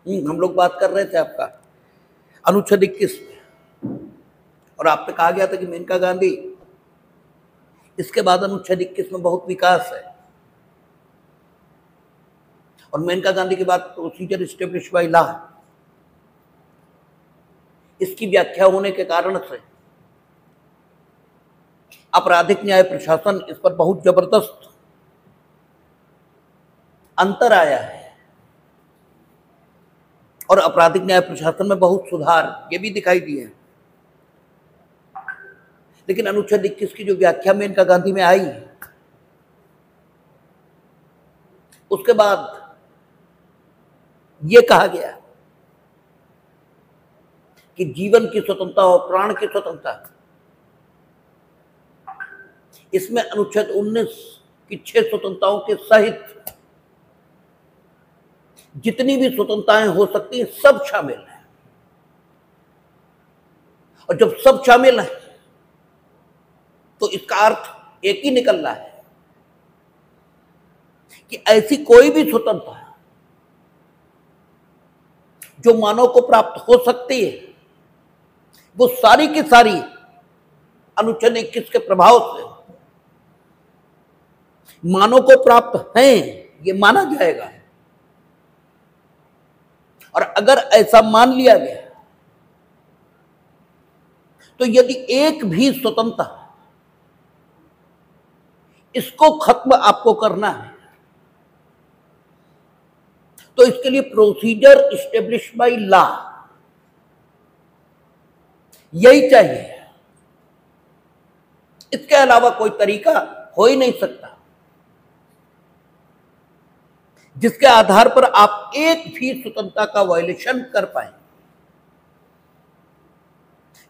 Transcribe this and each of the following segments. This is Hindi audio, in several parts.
हम लोग बात कर रहे थे आपका अनुच्छेद 21 और आप पे कहा गया था कि मेनका गांधी, इसके बाद अनुच्छेद 21 में बहुत विकास है और मेनका गांधी के बाद प्रोसीजर एस्टेब्लिश बाय लॉ, इसकी व्याख्या होने के कारण से आपराधिक न्याय प्रशासन इस पर बहुत जबरदस्त अंतर आया है और आपराधिक न्याय प्रशासन में बहुत सुधार ये भी दिखाई दिए हैं। लेकिन अनुच्छेद 21 की जो व्याख्या मेनका गांधी में आई, उसके बाद ये कहा गया कि जीवन की स्वतंत्रता और प्राण की स्वतंत्रता, इसमें अनुच्छेद 19 की 6 स्वतंत्रताओं के सहित जितनी भी स्वतंत्रताएं हो सकती हैं सब शामिल है। और जब सब शामिल है तो इसका अर्थ एक ही निकल रहा है कि ऐसी कोई भी स्वतंत्रता जो मानव को प्राप्त हो सकती है वो सारी की सारी अनुच्छेद 21 के प्रभाव से मानव को प्राप्त हैं, ये माना जाएगा। और अगर ऐसा मान लिया गया तो यदि एक भी स्वतंत्रता इसको खत्म आपको करना है तो इसके लिए प्रोसीजर एस्टेब्लिश बाय लॉ यही चाहिए, इसके अलावा कोई तरीका हो ही नहीं सकता जिसके आधार पर आप एक भी स्वतंत्रता का वायलेशन कर पाए,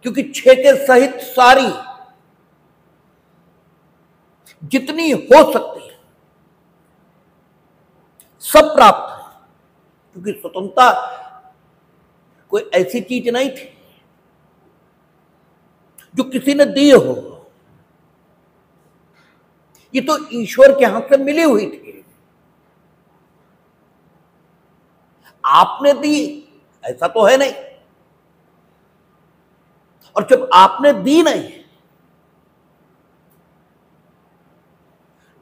क्योंकि 6 के सहित सारी जितनी हो सकती है सब प्राप्त है। क्योंकि स्वतंत्रता कोई ऐसी चीज नहीं थी जो किसी ने दी हो, ये तो ईश्वर के हाथ से मिली हुई थी। आपने दी ऐसा तो है नहीं, और जब आपने दी नहीं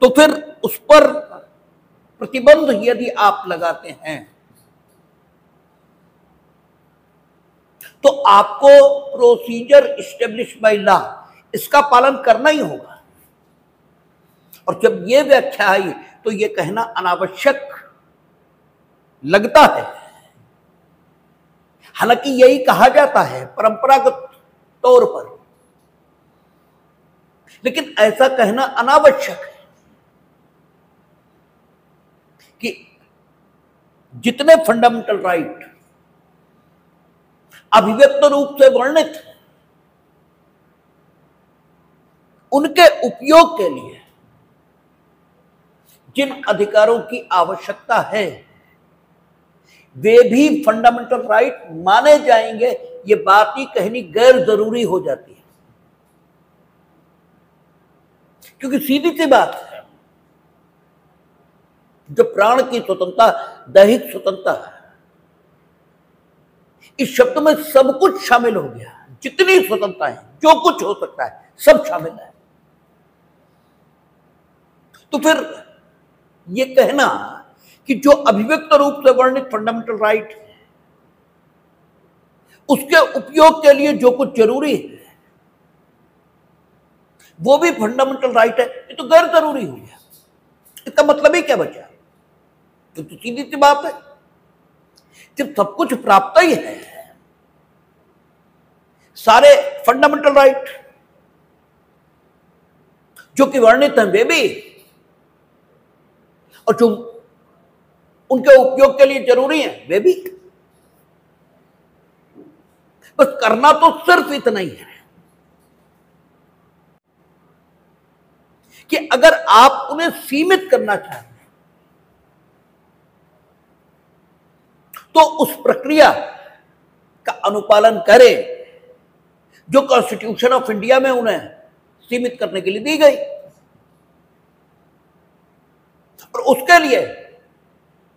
तो फिर उस पर प्रतिबंध यदि आप लगाते हैं तो आपको प्रोसीजर एस्टेब्लिश बाय लॉ इसका पालन करना ही होगा। और जब यह व्याख्या आई तो यह कहना अनावश्यक लगता है, हालांकि यही कहा जाता है परंपरागत तौर पर, लेकिन ऐसा कहना अनावश्यक है कि जितने फंडामेंटल राइट अभिव्यक्त रूप से वर्णित उनके उपयोग के लिए जिन अधिकारों की आवश्यकता है वे भी फंडामेंटल राइट माने जाएंगे, ये बात ही कहनी गैर जरूरी हो जाती है। क्योंकि सीधी सी बात है, जो प्राण की स्वतंत्रता, दैहिक स्वतंत्रता, इस शब्द में सब कुछ शामिल हो गया। जितनी स्वतंत्रता है, जो कुछ हो सकता है, सब शामिल है। तो फिर ये कहना कि जो अभिव्यक्त रूप से वर्णित फंडामेंटल राइट है उसके उपयोग के लिए जो कुछ जरूरी है वो भी फंडामेंटल राइट है, ये तो गैर जरूरी हो गया। इसका मतलब ही क्या बचा? तो सीधी सी बात है, जब सब कुछ प्राप्त ही है, सारे फंडामेंटल राइट जो कि वर्णित हैं वे भी, और जो उनके उपयोग के लिए जरूरी है वे भी, बस करना तो सिर्फ इतना ही है कि अगर आप उन्हें सीमित करना चाहते हैं तो उस प्रक्रिया का अनुपालन करें जो कॉन्स्टिट्यूशन ऑफ इंडिया में उन्हें सीमित करने के लिए दी गई। और उसके लिए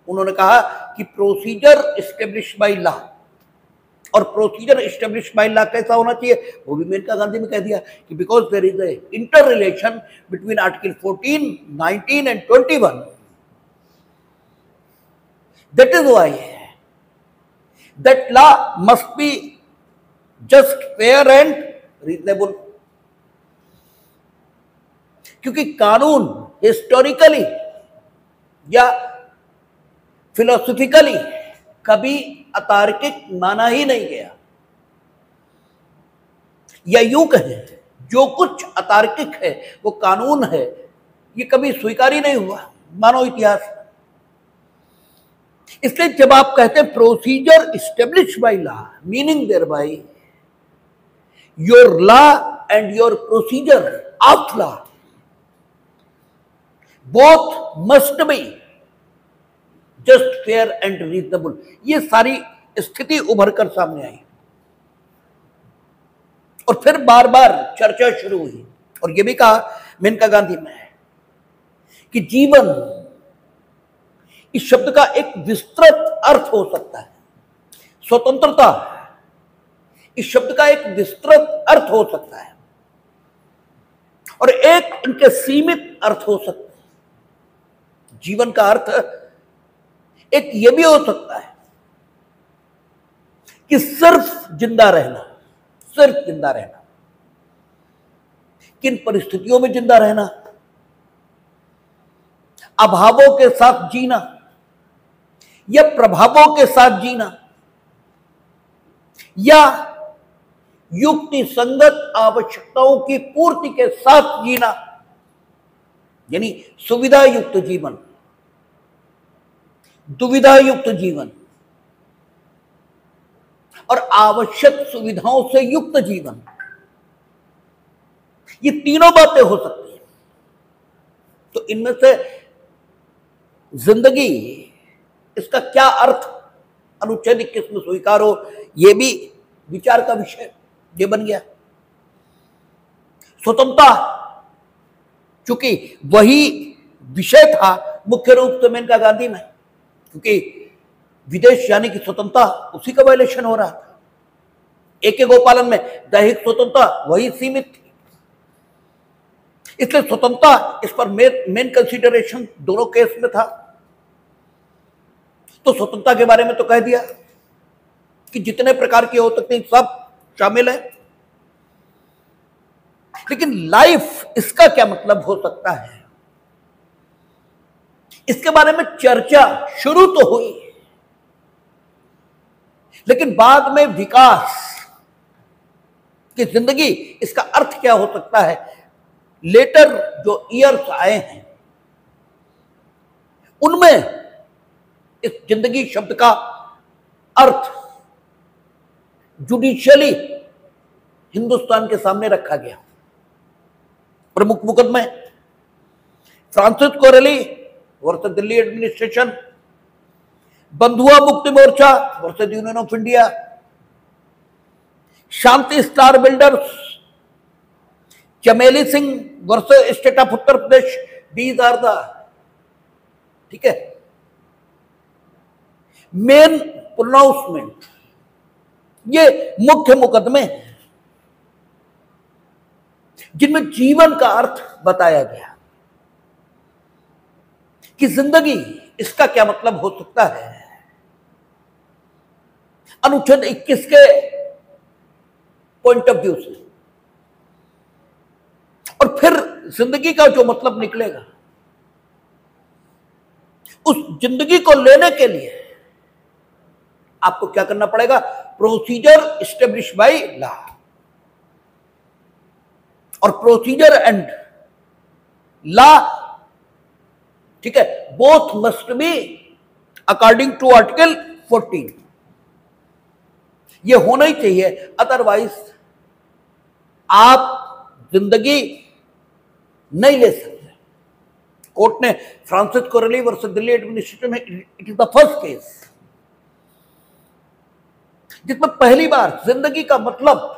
उन्होंने कहा कि प्रोसीजर एस्टेब्लिश बाय लॉ, और प्रोसीजर एस्टेब्लिश बाय लॉ कैसा होना चाहिए, वो भी मेनका गांधी ने कह दिया कि because there is a interrelation between article 14, 19 and 21, that is why that law must be just, fair and reasonable. क्योंकि कानून हिस्टोरिकली या फिलोसफिकली कभी अतार्किक माना ही नहीं गया, या यूं कहें जो कुछ अतार्किक है वो कानून है, ये कभी स्वीकार ही नहीं हुआ मानव इतिहास। इसलिए जब आप कहते हैं procedure establish by law, meaning thereby your law and your procedure of law both must be just, fair and reasonable. ये सारी स्थिति उभर कर सामने आई और फिर बार बार चर्चा शुरू हुई, और यह भी कहा मेनका गांधी ने कि जीवन इस शब्द का एक विस्तृत अर्थ हो सकता है, स्वतंत्रता इस शब्द का एक विस्तृत अर्थ हो सकता है, और एक इनके सीमित अर्थ हो सकता है। जीवन का अर्थ एक ये भी हो सकता है कि सिर्फ जिंदा रहना, सिर्फ जिंदा रहना। किन परिस्थितियों में जिंदा रहना? अभावों के साथ जीना या प्रभावों के साथ जीना, या युक्ति संगत आवश्यकताओं की पूर्ति के साथ जीना, यानी सुविधा युक्त जीवन, दुविधा युक्त जीवन और आवश्यक सुविधाओं से युक्त जीवन। ये तीनों बातें हो सकती हैं। तो इनमें से जिंदगी, इसका क्या अर्थ अनुच्छेद 21 में स्वीकार हो, यह भी विचार का विषय ये बन गया। स्वतंत्रता चूंकि वही विषय था मुख्य रूप से मेनका गांधी में, क्योंकि विदेश जाने की स्वतंत्रता उसी का वायलेशन हो रहा था। AK गोपालन में दैहिक स्वतंत्रता वही सीमित थी, इसलिए स्वतंत्रता इस पर मेन कंसीडरेशन दोनों केस में था। तो स्वतंत्रता के बारे में तो कह दिया कि जितने प्रकार की हो सकते हैं सब शामिल है, लेकिन लाइफ, इसका क्या मतलब हो सकता है, इसके बारे में चर्चा शुरू तो हुई, लेकिन बाद में विकास की जिंदगी, इसका अर्थ क्या हो सकता है, लेटर जो ईयर्स आए हैं उनमें इस जिंदगी शब्द का अर्थ जुडिशियली हिंदुस्तान के सामने रखा गया। प्रमुख मुकदमे Francis Coralie versus Delhi administration, Bandhua Mukti Morcha versus union of India, Shanti star builders, Chameli Singh versus state of Uttar Pradesh, these are the, ठीक है, मेन प्रोनाउंसमेंट, ये मुख्य मुकदमे जिनमें जीवन का अर्थ बताया गया कि जिंदगी, इसका क्या मतलब हो सकता है। अनुच्छेद 21 के पॉइंट ऑफ व्यू से, और फिर जिंदगी का जो मतलब निकलेगा, उस जिंदगी को लेने के लिए आपको क्या करना पड़ेगा, प्रोसीजर एस्टेब्लिश बाय लॉ, और प्रोसीजर एंड लॉ, ठीक है, both must be according to article 14, ये होना ही चाहिए, अदरवाइज आप जिंदगी नहीं ले सकते। कोर्ट ने Francis Coralie versus Delhi administration में, it is the first case जिसमें पहली बार जिंदगी का मतलब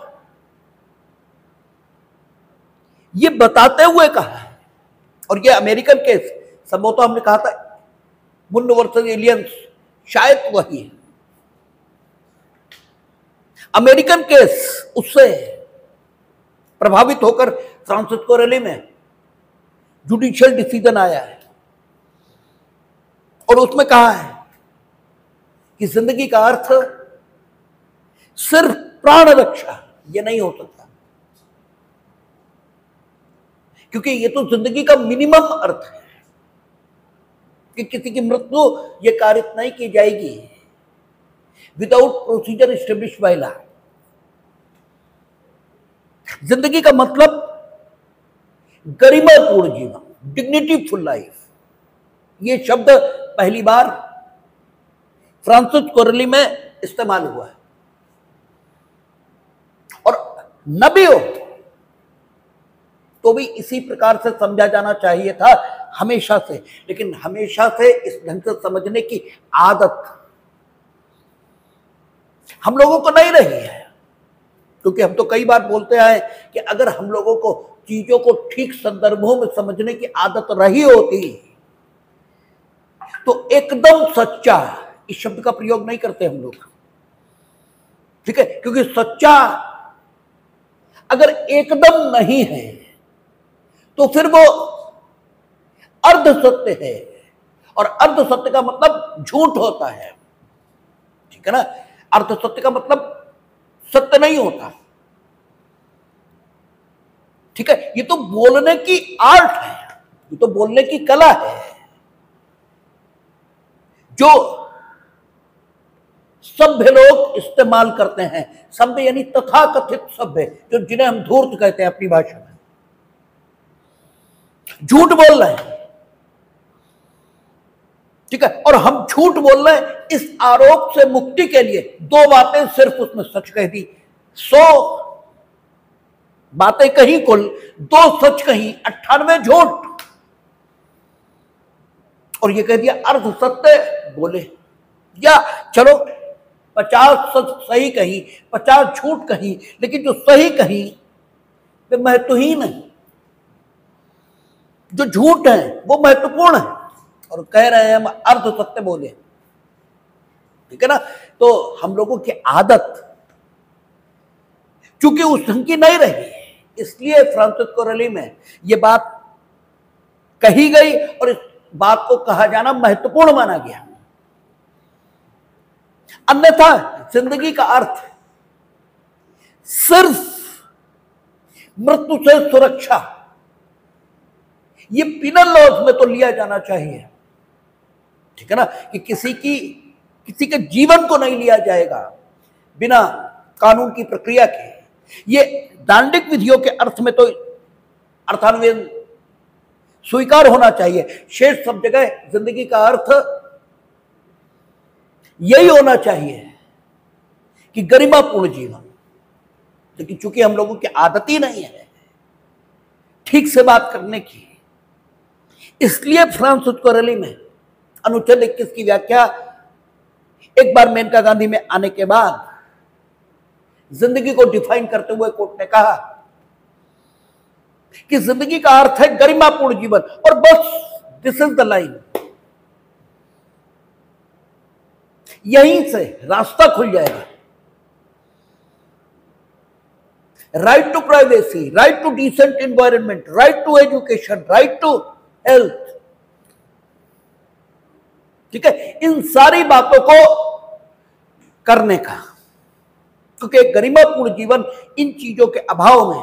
ये बताते हुए कहा है, और ये अमेरिकन केस संभवतः हमने कहा था मुन वर्सेस एलियंस शायद वही है। अमेरिकन केस उससे प्रभावित होकर फ्रांसिस्को रैली में जुडिशियल डिसीजन आया है और उसमें कहा है कि जिंदगी का अर्थ सिर्फ प्राण रक्षा ये नहीं हो सकता, क्योंकि ये तो जिंदगी का मिनिमम अर्थ है कि किसी की मृत्यु ये कारित नहीं की जाएगी without procedure established by law. जिंदगी का मतलब गरिमापूर्ण जीवन, डिग्निटीफुल लाइफ। ये शब्द पहली बार फ्रांसिस्को रैली में इस्तेमाल हुआ है और नबियों तो भी इसी प्रकार से समझा जाना चाहिए था हमेशा से, लेकिन हमेशा से इस ढंग से समझने की आदत हम लोगों को नहीं रही है, क्योंकि हम तो कई बार बोलते आए कि अगर हम लोगों को चीजों को ठीक संदर्भों में समझने की आदत रही होती तो एकदम सच्चा इस शब्द का प्रयोग नहीं करते हम लोग, ठीक है, क्योंकि सच्चा अगर एकदम नहीं है तो फिर वो अर्ध सत्य है और अर्ध सत्य का मतलब झूठ होता है, ठीक है ना। अर्ध सत्य का मतलब सत्य नहीं होता, ठीक है। ये तो बोलने की आर्ट है, ये तो बोलने की कला है जो सभ्य लोग इस्तेमाल करते हैं। सभ्य यानी तथाकथित सभ्य, जो जिन्हें हम धूर्त कहते हैं अपनी भाषा में। झूठ बोल रहे हैं, ठीक है, और हम झूठ बोल रहे हैं इस आरोप से मुक्ति के लिए दो बातें सिर्फ उसमें सच कह दी, 100 बातें कही कुल, 2 सच कही, 98 झूठ, और ये कह दिया अर्ध सत्य बोले। या चलो 50 सच सही कही, 50 झूठ कही, लेकिन जो सही कही वे महत्वहीन है, जो झूठ है वो महत्वपूर्ण है, और कह रहे हैं हम अर्ध सत्य बोले, ठीक है ना। तो हम लोगों की आदत चूंकि उस ढंग की नहीं रही, इसलिए फ्रांसिस्को रैली में यह बात कही गई और इस बात को कहा जाना महत्वपूर्ण माना गया। अन्यथा जिंदगी का अर्थ सिर्फ मृत्यु से सुरक्षा, ये पिनल लॉज में तो लिया जाना चाहिए, ठीक है ना, कि किसी के जीवन को नहीं लिया जाएगा बिना कानून की प्रक्रिया के। ये दांडिक विधियों के अर्थ में तो अर्थान्वयन स्वीकार होना चाहिए। शेष सब जगह जिंदगी का अर्थ यही होना चाहिए कि गरिमापूर्ण जीवन, लेकिन चूंकि हम लोगों की आदत ही नहीं है ठीक से बात करने की, इसलिए फ्रांसिस्को रैली में अनुच्छेद 21 की व्याख्या एक बार मेनका गांधी में आने के बाद जिंदगी को डिफाइन करते हुए कोर्ट ने कहा कि जिंदगी का अर्थ है गरिमापूर्ण जीवन, और बस दिस इज द लाइन। यहीं से रास्ता खुल जाएगा। Right to privacy, right to decent environment, right to education, right to health, ठीक है, इन सारी बातों को करने का, क्योंकि गरिमापूर्ण जीवन इन चीजों के अभाव में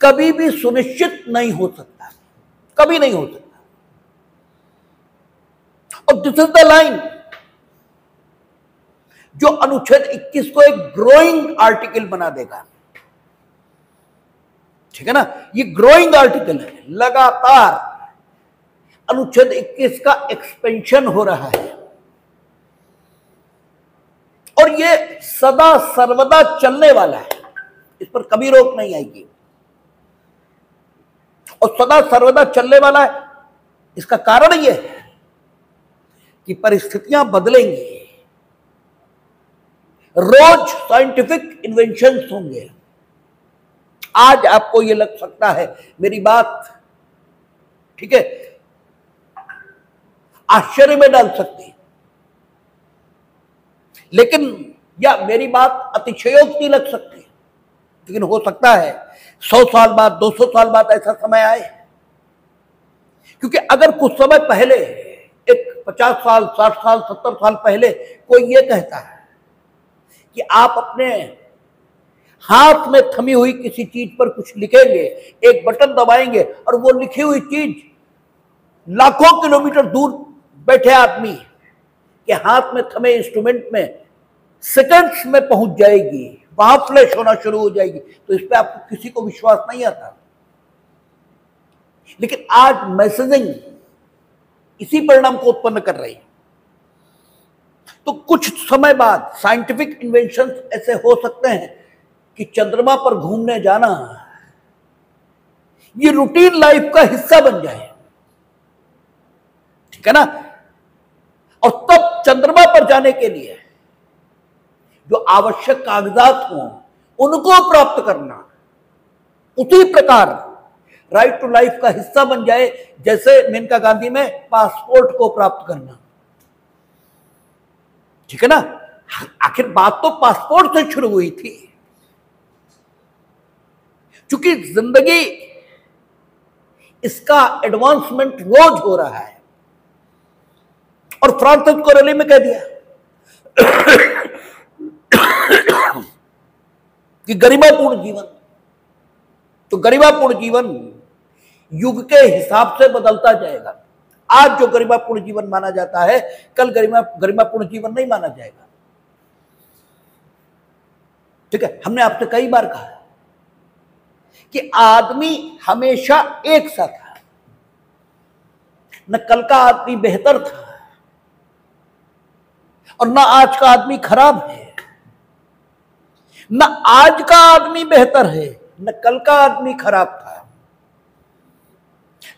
कभी भी सुनिश्चित नहीं हो सकता, कभी नहीं हो सकता। और दिस इज द लाइन जो अनुच्छेद 21 को एक ग्रोइंग आर्टिकल बना देगा, ठीक है ना। ये ग्रोइंग आर्टिकल है, लगातार अनुच्छेद 21 का एक्सपेंशन हो रहा है और ये सदा सर्वदा चलने वाला है, इस पर कभी रोक नहीं आएगी। और सदा सर्वदा चलने वाला है, इसका कारण यह है कि परिस्थितियां बदलेंगी, रोज साइंटिफिक इन्वेंशंस होंगे। आज आपको यह लग सकता है मेरी बात, ठीक है, आश्चर्य में डाल सकती है। लेकिन या मेरी बात अतिशयोक्ति लग सकती है, लेकिन हो सकता है 100 साल बाद, 200 साल बाद ऐसा समय आए। क्योंकि अगर कुछ समय पहले, एक 50 साल, 60 साल, 70 साल पहले कोई ये कहता है कि आप अपने हाथ में थमी हुई किसी चीज पर कुछ लिखेंगे, एक बटन दबाएंगे और वो लिखी हुई चीज लाखों किलोमीटर दूर बैठे आदमी के हाथ में थमे इंस्ट्रूमेंट में सेकंड्स में पहुंच जाएगी, वहां फ्लैश होना शुरू हो जाएगी, तो इस पे आपको किसी को विश्वास नहीं आता। लेकिन आज मैसेजिंग इसी परिणाम को उत्पन्न कर रही है। तो कुछ समय बाद साइंटिफिक इन्वेंशन ऐसे हो सकते हैं कि चंद्रमा पर घूमने जाना ये रूटीन लाइफ का हिस्सा बन जाए, ठीक है ना। और तब चंद्रमा पर जाने के लिए जो आवश्यक कागजात हों उनको प्राप्त करना उसी प्रकार राइट टू लाइफ का हिस्सा बन जाए, जैसे मेनका गांधी में पासपोर्ट को प्राप्त करना, ठीक है ना। आखिर बात तो पासपोर्ट से शुरू हुई थी। क्योंकि जिंदगी इसका एडवांसमेंट रोज हो रहा है। और फ्रांसिस कोरेली में कह दिया कि गरिमापूर्ण जीवन, तो गरिमापूर्ण जीवन युग के हिसाब से बदलता जाएगा। आज जो गरिमापूर्ण जीवन माना जाता है, कल गरिमापूर्ण जीवन नहीं माना जाएगा, ठीक है। हमने आपसे कई बार कहा कि आदमी हमेशा एक सा था, न कल का आदमी बेहतर था और न आज का आदमी खराब है, न आज का आदमी बेहतर है न कल का आदमी खराब था।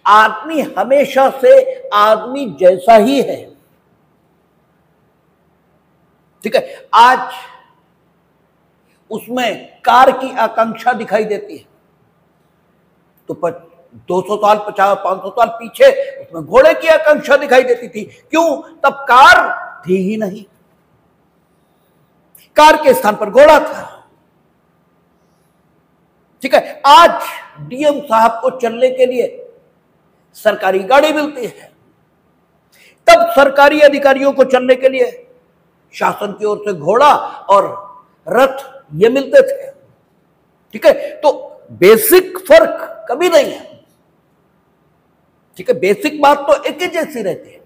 आदमी हमेशा से आदमी जैसा ही है, ठीक है। आज उसमें कार की आकांक्षा दिखाई देती है, तो 200 साल, 50, 500 साल पीछे उसमें घोड़े की आकांक्षा दिखाई देती थी। क्यों? तब कार थी ही नहीं, कार के स्थान पर घोड़ा था, ठीक है। आज डीएम साहब को चलने के लिए सरकारी गाड़ी मिलती है, तब सरकारी अधिकारियों को चलने के लिए शासन की ओर से घोड़ा और रथ ये मिलते थे, ठीक है। तो बेसिक फर्क कभी नहीं है, ठीक है। बेसिक बात तो एक ही जैसी रहती है।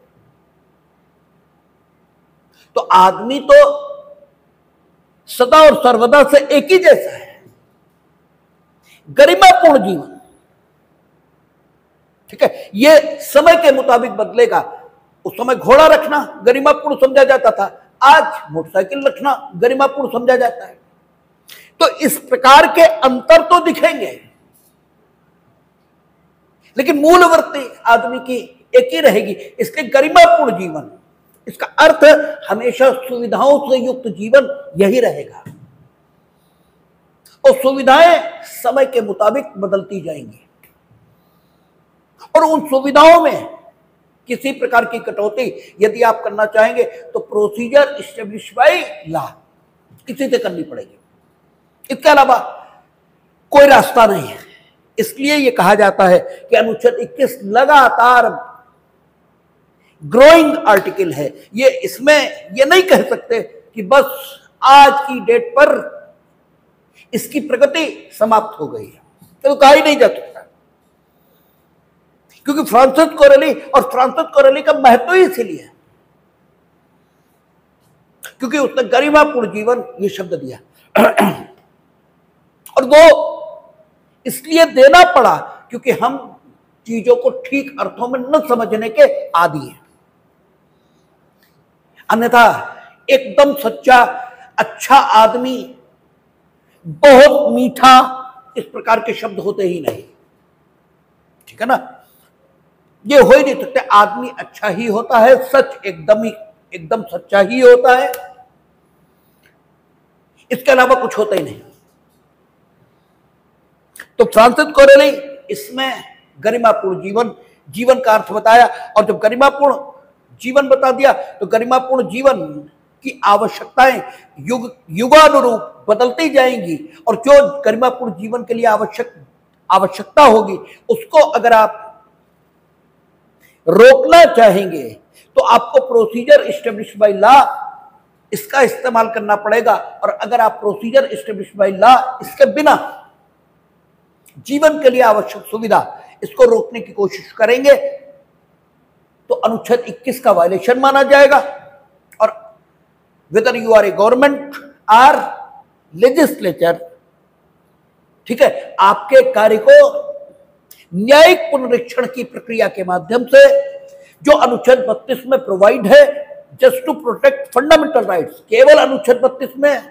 तो आदमी तो सदा और सर्वदा से एक ही जैसा है। गरिमापूर्ण जीवन, ठीक है, ये समय के मुताबिक बदलेगा। उस समय घोड़ा रखना गरिमापूर्ण समझा जाता था, आज मोटरसाइकिल रखना गरिमापूर्ण समझा जाता है। तो इस प्रकार के अंतर तो दिखेंगे, लेकिन मूल वृत्ति आदमी की एक ही रहेगी। इसलिए गरिमापूर्ण जीवन, इसका अर्थ हमेशा सुविधाओं से युक्त जीवन यही रहेगा। और सुविधाएं समय के मुताबिक बदलती जाएंगी, और उन सुविधाओं में किसी प्रकार की कटौती यदि आप करना चाहेंगे तो प्रोसीजर इस्टेब्लिश बाय लॉ किसी से करनी पड़ेगी। इसके अलावा कोई रास्ता नहीं है। इसलिए यह कहा जाता है कि अनुच्छेद 21 लगातार ग्रोइंग आर्टिकल है। ये इसमें ये नहीं कह सकते कि बस आज की डेट पर इसकी प्रगति समाप्त हो गई है, तो कहा ही नहीं जा सकता। क्योंकि फ्रांसिस कोरेली का महत्व ही इसीलिए है क्योंकि उसने गरिमापूर्ण जीवन ये शब्द दिया। और वो इसलिए देना पड़ा क्योंकि हम चीजों को ठीक अर्थों में न समझने के आदी हैं। अन्यथा एकदम सच्चा अच्छा आदमी, बहुत मीठा, इस प्रकार के शब्द होते ही नहीं, ठीक है ना। ये हो ही नहीं सकते। आदमी अच्छा ही होता है, सच एकदम सच्चा ही होता है, इसके अलावा कुछ होता ही नहीं। तो फ्रांसिस कोरेली इसमें गरिमापूर्ण जीवन का अर्थ बताया। और जब गरिमापूर्ण जीवन बता दिया। तो गरिमापूर्ण जीवन की आवश्यकताएं युग युगानुरूप बदलती जाएंगी, और जो गरिमापूर्ण जीवन के लिए आवश्यकता होगी उसको अगर आप रोकना चाहेंगे तो आपको प्रोसीजर इस्टेब्लिश बाय लॉ इसका इस्तेमाल करना पड़ेगा। और अगर आप प्रोसीजर इस्टेब्लिश बाय लॉ इसके बिना जीवन के लिए आवश्यक सुविधा इसको रोकने की कोशिश करेंगे तो अनुच्छेद 21 का वायलेशन माना जाएगा। और whether you are a government or legislature, ठीक है, आपके कार्य को न्यायिक पुनरीक्षण की प्रक्रिया के माध्यम से जो अनुच्छेद 32 में प्रोवाइड है just to protect fundamental rights, केवल अनुच्छेद 32 में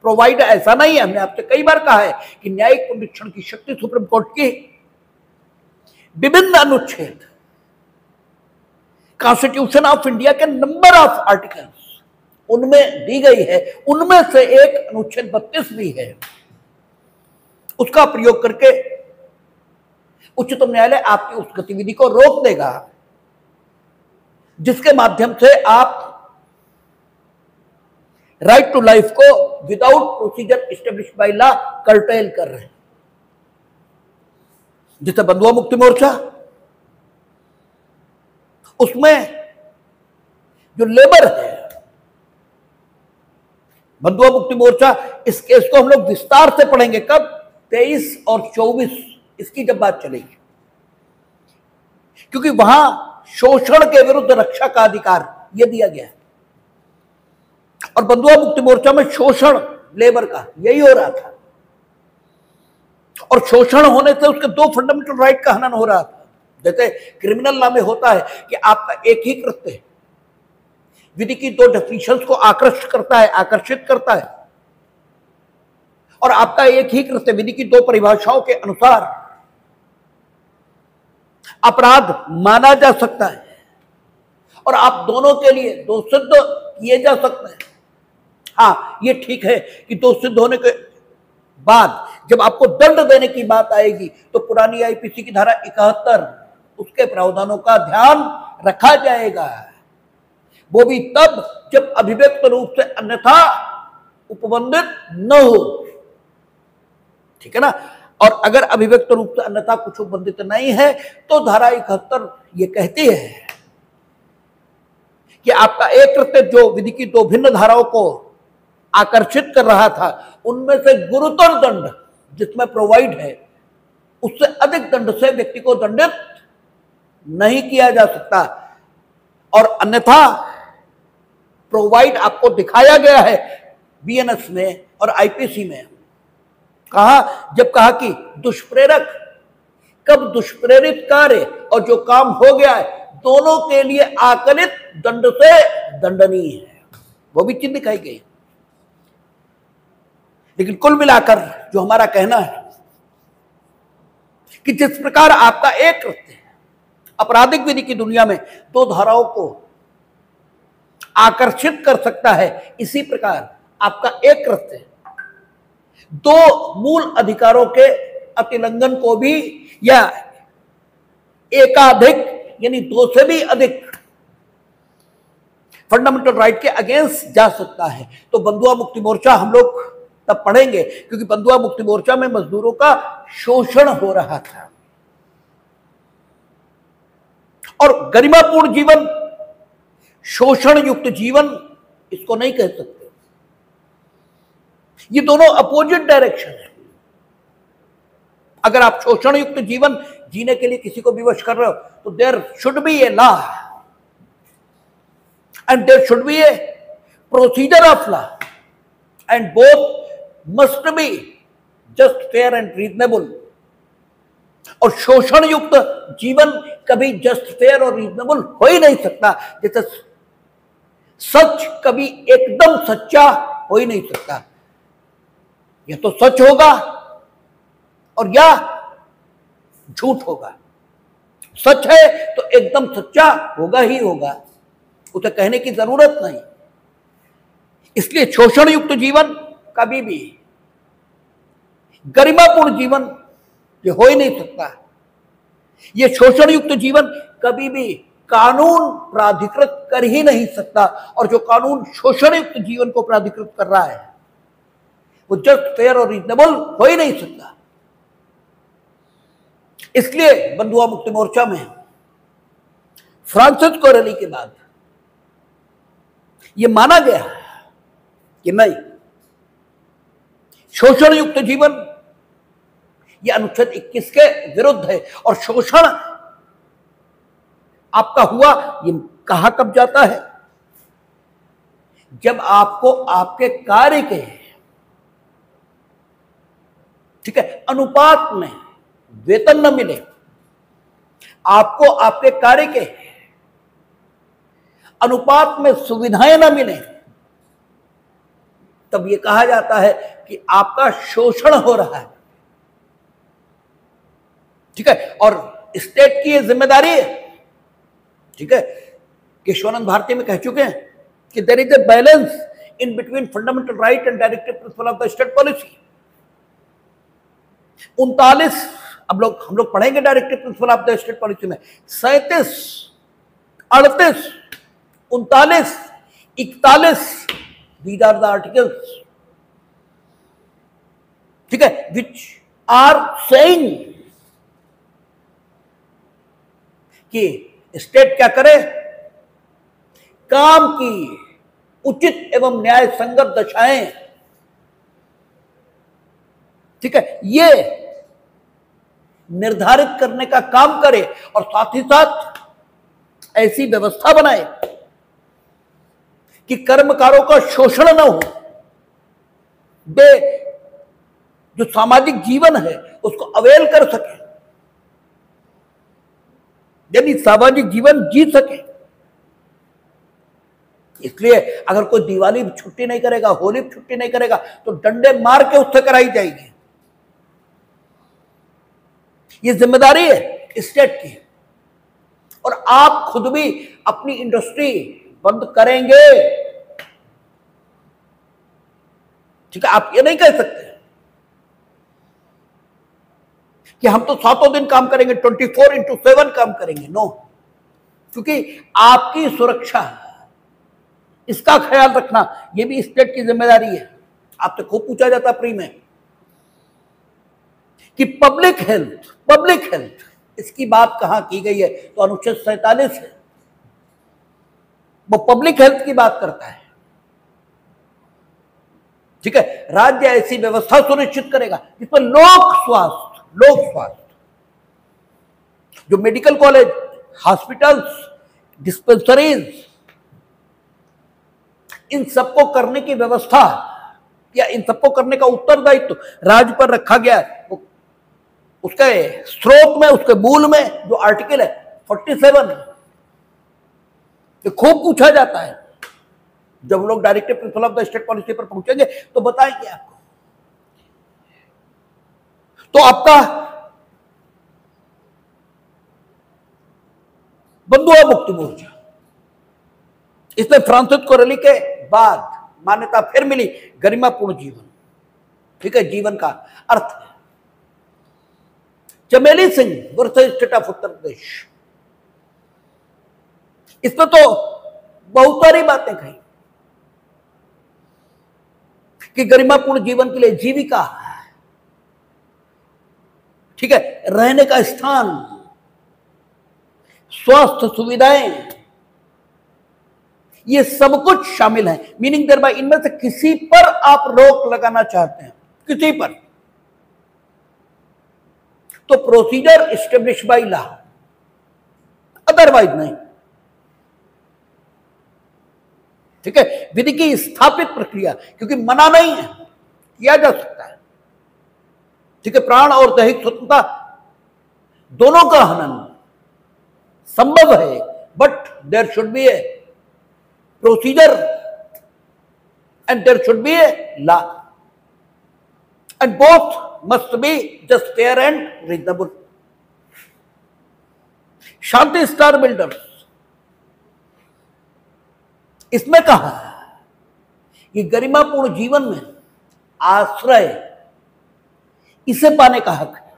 प्रोवाइड ऐसा नहीं है। हमने आपसे कई बार कहा है कि न्यायिक पुनरीक्षण की शक्ति सुप्रीम कोर्ट की विभिन्न अनुच्छेद, कॉन्स्टिट्यूशन ऑफ इंडिया के नंबर ऑफ आर्टिकल्स उनमें दी गई है। उनमें से एक अनुच्छेद 32 भी है। उसका प्रयोग करके उच्चतम न्यायालय आपकी उस गतिविधि को रोक देगा जिसके माध्यम से आप राइट टू लाइफ को without procedure establish by law cartel कर रहे हैं। जैसे बंधुआ मुक्ति मोर्चा, उसमें जो लेबर है, बंधुआ मुक्ति मोर्चा, इस केस को हम लोग विस्तार से पढ़ेंगे कब, 23 और 24 इसकी जब बात चलेगी, क्योंकि वहां शोषण के विरुद्ध रक्षा का अधिकार यह दिया गया है। और बंधुआ मुक्ति मोर्चा में शोषण लेबर का यही हो रहा था, और शोषण होने से उसके दो फंडामेंटल राइट का हनन हो रहा था। जैसे क्रिमिनल लॉ में होता है कि आपका एक ही कृत्य विधि की दो डेफिनेशंस को आकर्षित करता है, और आपका एक ही कृत्य विधि की दो परिभाषाओं के अनुसार अपराध माना जा सकता है, और आप दोनों के लिए दोष सिद्ध किए जा सकते हैं। हाँ, ये ठीक है कि दोष सिद्ध होने के बाद जब आपको दंड देने की बात आएगी तो पुरानी आईपीसी की धारा 71 उसके प्रावधानों का ध्यान रखा जाएगा। वो भी तब जब अभिव्यक्त रूप से अन्यथा उपबंधित न हो, ठीक है ना। और अगर अभिव्यक्त रूप से अन्यथा कुछ उपबंधित नहीं है तो धारा 71 ये कहती है कि आपका एक कृत्य जो विधि की दो भिन्न धाराओं को आकर्षित कर रहा था उनमें से गुरुतर दंड जिसमें प्रोवाइड है उससे अधिक दंड से व्यक्ति को दंडित नहीं किया जा सकता। और अन्यथा प्रोवाइड आपको दिखाया गया है बीएनएस में और आईपीसी में। जब कहा कि दुष्प्रेरक कब दुष्प्रेरित कार्य और जो काम हो गया है दोनों के लिए आकलित दंड से दंडनीय है, वो भी चीज दिखाई गई। लेकिन कुल मिलाकर जो हमारा कहना है कि जिस प्रकार आपका एक कृत्य आपराधिक विधि की दुनिया में दो धाराओं को आकर्षित कर सकता है, इसी प्रकार आपका एक कृत्य दो मूल अधिकारों के अतिलंघन को भी या एकाधिक यानी दो से भी अधिक फंडामेंटल राइट के अगेंस्ट जा सकता है। तो बंधुआ मुक्ति मोर्चा हम लोग तब पढ़ेंगे क्योंकि बंधुआ मुक्ति मोर्चा में मजदूरों का शोषण हो रहा था। और गरिमापूर्ण जीवन, शोषण युक्त जीवन इसको नहीं कह सकते। ये दोनों अपोजिट डायरेक्शन है। अगर आप शोषण युक्त जीवन जीने के लिए किसी को विवश कर रहे हो तो there should be a law and there should be a procedure of law and both must be just fair and reasonable. और शोषण युक्त जीवन कभी जस्ट फेयर और रीजनेबल हो ही नहीं सकता, जैसे सच कभी एकदम सच्चा हो ही नहीं सकता। या तो सच होगा और या झूठ होगा। सच है तो एकदम सच्चा होगा ही होगा, उसे कहने की जरूरत नहीं। इसलिए शोषण युक्त जीवन कभी भी गरिमापूर्ण जीवन ये हो ही नहीं सकता। ये शोषण युक्त जीवन कभी भी कानून प्राधिकृत कर ही नहीं सकता, और जो कानून शोषण युक्त जीवन को प्राधिकृत कर रहा है वो जस्ट, फेयर और रीजनेबल हो ही नहीं सकता। इसलिए बंधुआ मुक्ति मोर्चा में फ्रांसिस कोरेली के बाद यह माना गया कि नहीं, शोषण युक्त जीवन यह अनुच्छेद 21 के विरुद्ध है। और शोषण आपका हुआ ये कहां कब जाता है? जब आपको आपके कार्य के, ठीक है, अनुपात में वेतन न मिले, आपको आपके कार्य के अनुपात में सुविधाएं न मिले, तब यह कहा जाता है कि आपका शोषण हो रहा है। ठीक है, और स्टेट की यह जिम्मेदारी है। ठीक है, केशवानंद भारती में कह चुके हैं कि there is a balance in between fundamental right and directive principle of the state policy. 39, अब हम लोग पढ़ेंगे directive principle of the state policy में 37, 38, 39, 41, these are the articles, ठीक है, which are saying कि स्टेट क्या करे, काम की उचित एवं न्याय संगत दशाएं, ठीक है, ये निर्धारित करने का काम करे, और साथ ही साथ ऐसी व्यवस्था बनाए कि कर्मकारों का शोषण न हो, वे जो सामाजिक जीवन है उसको अवेल कर सके, यानी सामाजिक जीवन जी सके। इसलिए अगर कोई दिवाली छुट्टी नहीं करेगा, होली छुट्टी नहीं करेगा, तो डंडे मार के उससे कराई जाएगी। ये जिम्मेदारी है स्टेट की। और आप खुद भी अपनी इंडस्ट्री बंद करेंगे, ठीक है, आप ये नहीं कह सकते कि हम तो 7 दिन काम करेंगे, 24/7 काम करेंगे। नो, क्योंकि आपकी सुरक्षा, इसका ख्याल रखना, यह भी स्टेट की जिम्मेदारी है। आपसे खूब पूछा जाता प्री में कि पब्लिक हेल्थ इसकी बात कहां की गई है, तो अनुच्छेद 47 है, वो पब्लिक हेल्थ की बात करता है। ठीक है, राज्य ऐसी व्यवस्था सुनिश्चित करेगा जिसमें लोक स्वास्थ्य, जो मेडिकल कॉलेज, हॉस्पिटल्स, डिस्पेंसरीज, इन सबको करने की व्यवस्था या इन सबको करने का उत्तरदायित्व राज्य पर रखा गया है। उसके स्रोत में, उसके मूल में जो आर्टिकल है 47, ये खूब पूछा जाता है। जब लोग directive principle of the state policy पर पहुंचेंगे तो बताएंगे आपको। तो आपका बंधुआ मुक्ति मोर्चा, इसमें फ्रांसिस कोरेली के बाद मान्यता फिर मिली गरिमापूर्ण जीवन। ठीक है, जीवन का अर्थ है। चमेली Singh versus state of Uttar प्रदेश, इसमें तो बहुत सारी बातें कही कि गरिमापूर्ण जीवन के लिए जीविका, ठीक है, रहने का स्थान, स्वास्थ्य सुविधाएं, ये सब कुछ शामिल है। मीनिंग देयर बाय, इनमें से किसी पर आप रोक लगाना चाहते हैं, किसी पर, तो procedure establish by law, otherwise नहीं। ठीक है, विधि की स्थापित प्रक्रिया, क्योंकि मना नहीं है, किया जा सकता है। ठीक है, प्राण और दैहिक स्वतंत्रता दोनों का हनन संभव है, but there should be a procedure and there should be a law, and both must be just fair and reasonable. Shanti star builders, इसमें कहा कि गरिमापूर्ण जीवन में आश्रय, इसे पाने का हक है।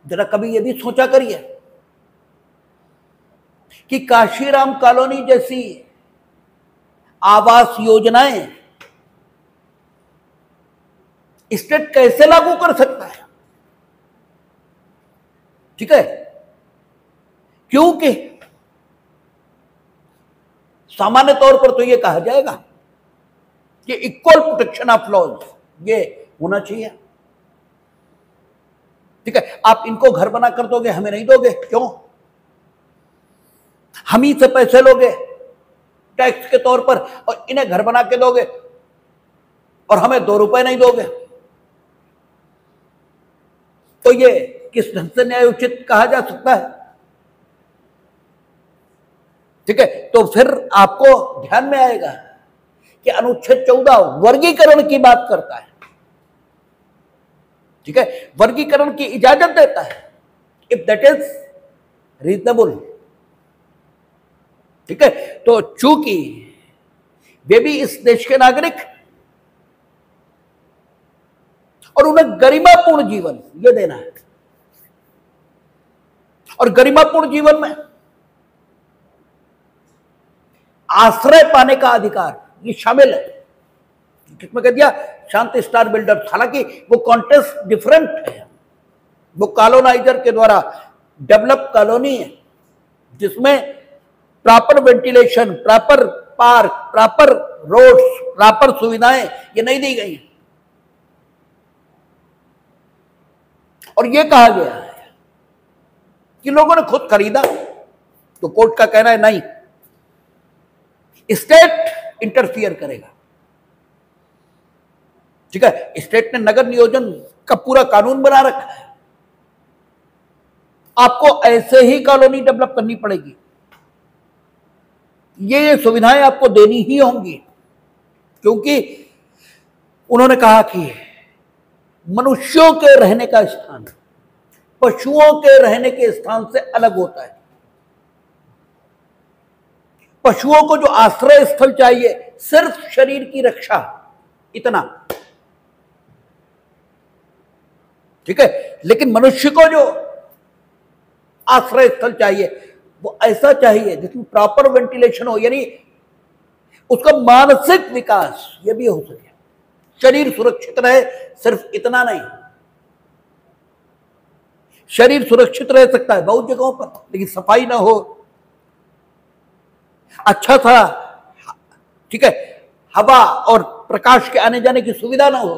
जरा कभी यह भी सोचा करिए कि काशीराम कॉलोनी जैसी आवास योजनाएं स्टेट कैसे लागू कर सकता है? ठीक है, क्योंकि सामान्य तौर पर तो यह कहा जाएगा कि इक्वल प्रोटेक्शन ऑफ लॉज ये होना चाहिए। ठीक है, आप इनको घर बना कर दोगे, हमें नहीं दोगे, क्यों? हम ही से पैसे लोगे टैक्स के तौर पर और इन्हें घर बना के दोगे और हमें 2 रुपए नहीं दोगे, तो ये किस ढंग से न्यायोचित कहा जा सकता है? ठीक है, तो फिर आपको ध्यान में आएगा कि अनुच्छेद 14 वर्गीकरण की बात करता है। ठीक है, वर्गीकरण की इजाजत देता है इफ दैट इज रीजनेबल। ठीक है, तो चूंकि वे भी इस देश के नागरिक और उन्हें गरिमापूर्ण जीवन ये देना है, और गरिमापूर्ण जीवन में आश्रय पाने का अधिकार ये शामिल है। किसमें कह दिया? शांति स्टार बिल्डर्स। हालांकि वो कॉन्टेक्स्ट डिफरेंट है, वो कॉलोनाइजर के द्वारा डेवलप कॉलोनी है जिसमें proper ventilation, proper park, proper roads, proper सुविधाएं ये नहीं दी गई हैं। और ये कहा गया है कि लोगों ने खुद खरीदा, तो कोर्ट का कहना है नहीं, स्टेट इंटरफियर करेगा। ठीक है, स्टेट ने नगर नियोजन का पूरा कानून बना रखा है, आपको ऐसे ही कॉलोनी डेवलप करनी पड़ेगी, ये सुविधाएं आपको देनी ही होंगी, क्योंकि उन्होंने कहा कि मनुष्यों के रहने का स्थान पशुओं के रहने के स्थान से अलग होता है। पशुओं को जो आश्रय स्थल चाहिए सिर्फ शरीर की रक्षा, इतना। ठीक है, लेकिन मनुष्य को जो आश्रय स्थल चाहिए वो ऐसा चाहिए जिसमें प्रॉपर वेंटिलेशन हो, यानी उसका मानसिक विकास ये भी हो सके, शरीर सुरक्षित रहे, सिर्फ इतना नहीं। शरीर सुरक्षित रह सकता है बहुत जगहों पर, लेकिन सफाई ना हो, अच्छा था, ठीक है, हवा और प्रकाश के आने जाने की सुविधा ना हो,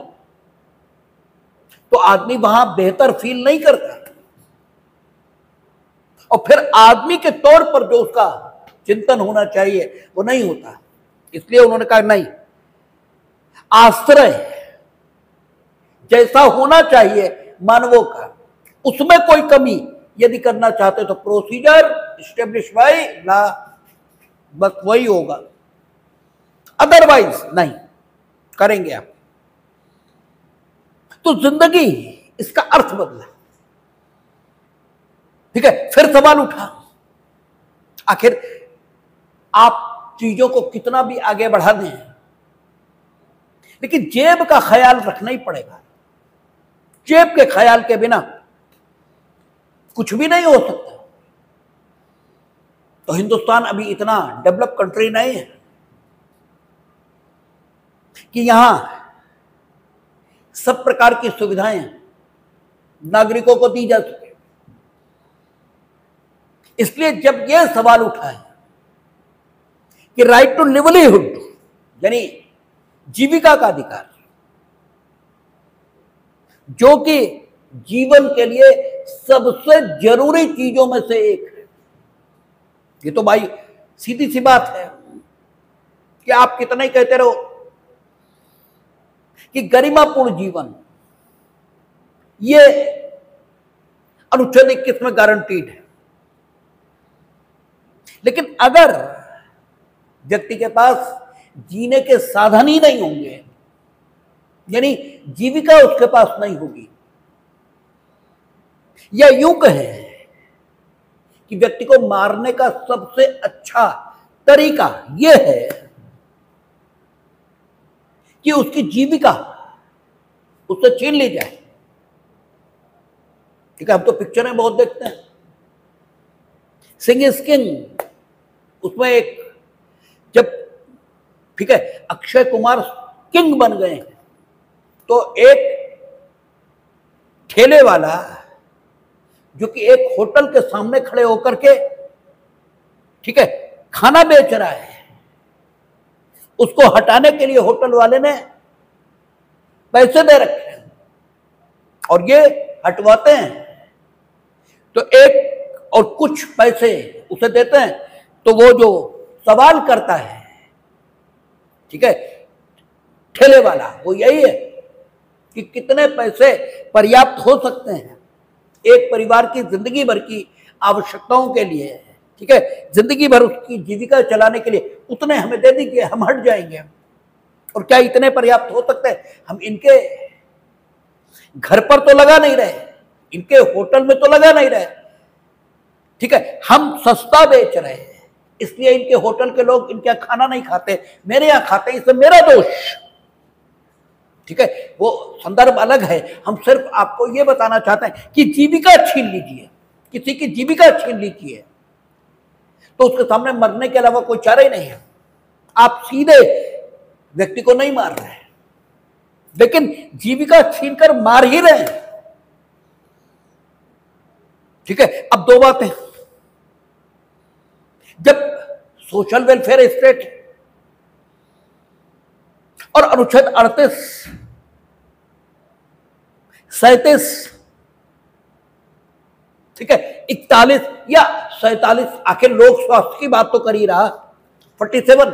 तो आदमी वहां बेहतर फील नहीं करता, और फिर आदमी के तौर पर जो उसका चिंतन होना चाहिए वो नहीं होता। इसलिए उन्होंने कहा नहीं, आश्रय जैसा होना चाहिए मानवों का, उसमें कोई कमी यदि करना चाहते तो प्रोसीजर एस्टेब्लिश बाय लॉ, बस वही होगा, अदरवाइज नहीं करेंगे आप। तो जिंदगी इसका अर्थ बदला। ठीक है, फिर सवाल उठा, आखिर आप चीजों को कितना भी आगे बढ़ा दें, लेकिन जेब का ख्याल रखना ही पड़ेगा। जेब के ख्याल के बिना कुछ भी नहीं हो सकता। तो हिंदुस्तान अभी इतना डेवलप कंट्री नहीं है कि यहां सब प्रकार की सुविधाएं नागरिकों को दी जा सके। इसलिए जब यह सवाल उठा है कि राइट टू लिवलीहुड यानी जीविका का अधिकार, जो कि जीवन के लिए सबसे जरूरी चीजों में से एक है, ये तो भाई सीधी सी बात है कि आप कितना ही कहते रहो कि गरिमापूर्ण जीवन ये अनुच्छेद 21 में गारंटीड है। लेकिन अगर व्यक्ति के पास जीने के साधन ही नहीं होंगे, यानी जीविका उसके पास नहीं होगी, या यूं कहें कि व्यक्ति को मारने का सबसे अच्छा तरीका यह है कि उसकी जीविका उससे छीन ली जाए। ठीक है, हम तो पिक्चरें बहुत देखते हैं, सिंह इज किंग, उसमें एक, जब ठीक है अक्षय कुमार किंग बन गए हैं, तो एक ठेले वाला जो कि एक होटल के सामने खड़े होकर के ठीक है खाना बेच रहा है, उसको हटाने के लिए होटल वाले ने पैसे दे रखे हैं और ये हटवाते हैं। तो एक और कुछ पैसे उसे देते हैं, तो वो जो सवाल करता है ठीक है ठेले वाला, वो यही है कि कितने पैसे पर्याप्त हो सकते हैं एक परिवार की जिंदगी भर की आवश्यकताओं के लिए, ठीक है जिंदगी भर उसकी जीविका चलाने के लिए, उतने हमें दे दीजिए, हम हट जाएंगे। और क्या इतने पर्याप्त हो सकते हैं? हम इनके घर पर तो लगा नहीं रहे, इनके होटल में तो लगा नहीं रहे, ठीक है हम सस्ता बेच रहे हैं, इसलिए इनके होटल के लोग इनके यहाँ खाना नहीं खाते, मेरे यहाँ खाते हैं, इसमें मेरा दोष, ठीक है वो संदर्भ अलग है। हम सिर्फ आपको ये बताना चाहते हैं कि जीविका छीन लीजिए, किसी की जीविका छीन लीजिए तो उसके सामने मरने के अलावा कोई चारा ही नहीं है। आप सीधे व्यक्ति को नहीं मार रहे हैं, लेकिन जीविका छीनकर मार ही रहे हैं, ठीक है। अब दो बातें, जब सोशल वेलफेयर स्टेट और अनुच्छेद 38, 37, ठीक है 41 या 47, आखिर लोक स्वास्थ्य की बात तो कर ही रहा, 47,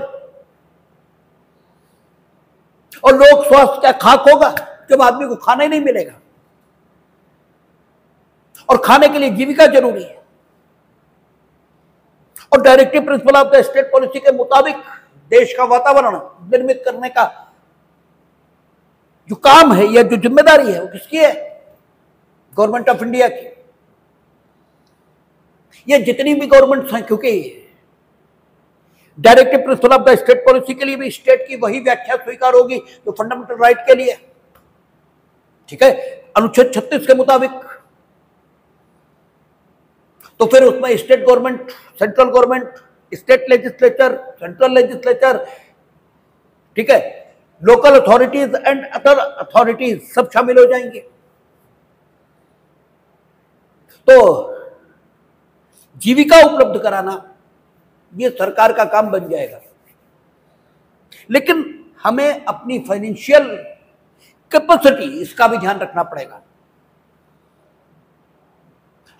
और लोक स्वास्थ्य क्या खाक होगा जब आदमी को खाना ही नहीं मिलेगा, और खाने के लिए जीविका जरूरी है। और directive principle of the state policy के मुताबिक देश का वातावरण निर्मित करने का जो काम है या जो जिम्मेदारी है वो किसकी है? गवर्नमेंट ऑफ इंडिया की। ये जितनी भी गवर्नमेंट्स हैं, क्योंकि directive principle of the state policy के लिए भी स्टेट की वही व्याख्या स्वीकार होगी जो फंडामेंटल राइट के लिए, ठीक है अनुच्छेद 36 के मुताबिक। तो फिर उसमें state government, central government, state legislature, central legislature, ठीक है local authorities and other authorities सब शामिल हो जाएंगे। तो जीविका उपलब्ध कराना ये सरकार का काम बन जाएगा, लेकिन हमें अपनी फाइनेंशियल कैपेसिटी इसका भी ध्यान रखना पड़ेगा।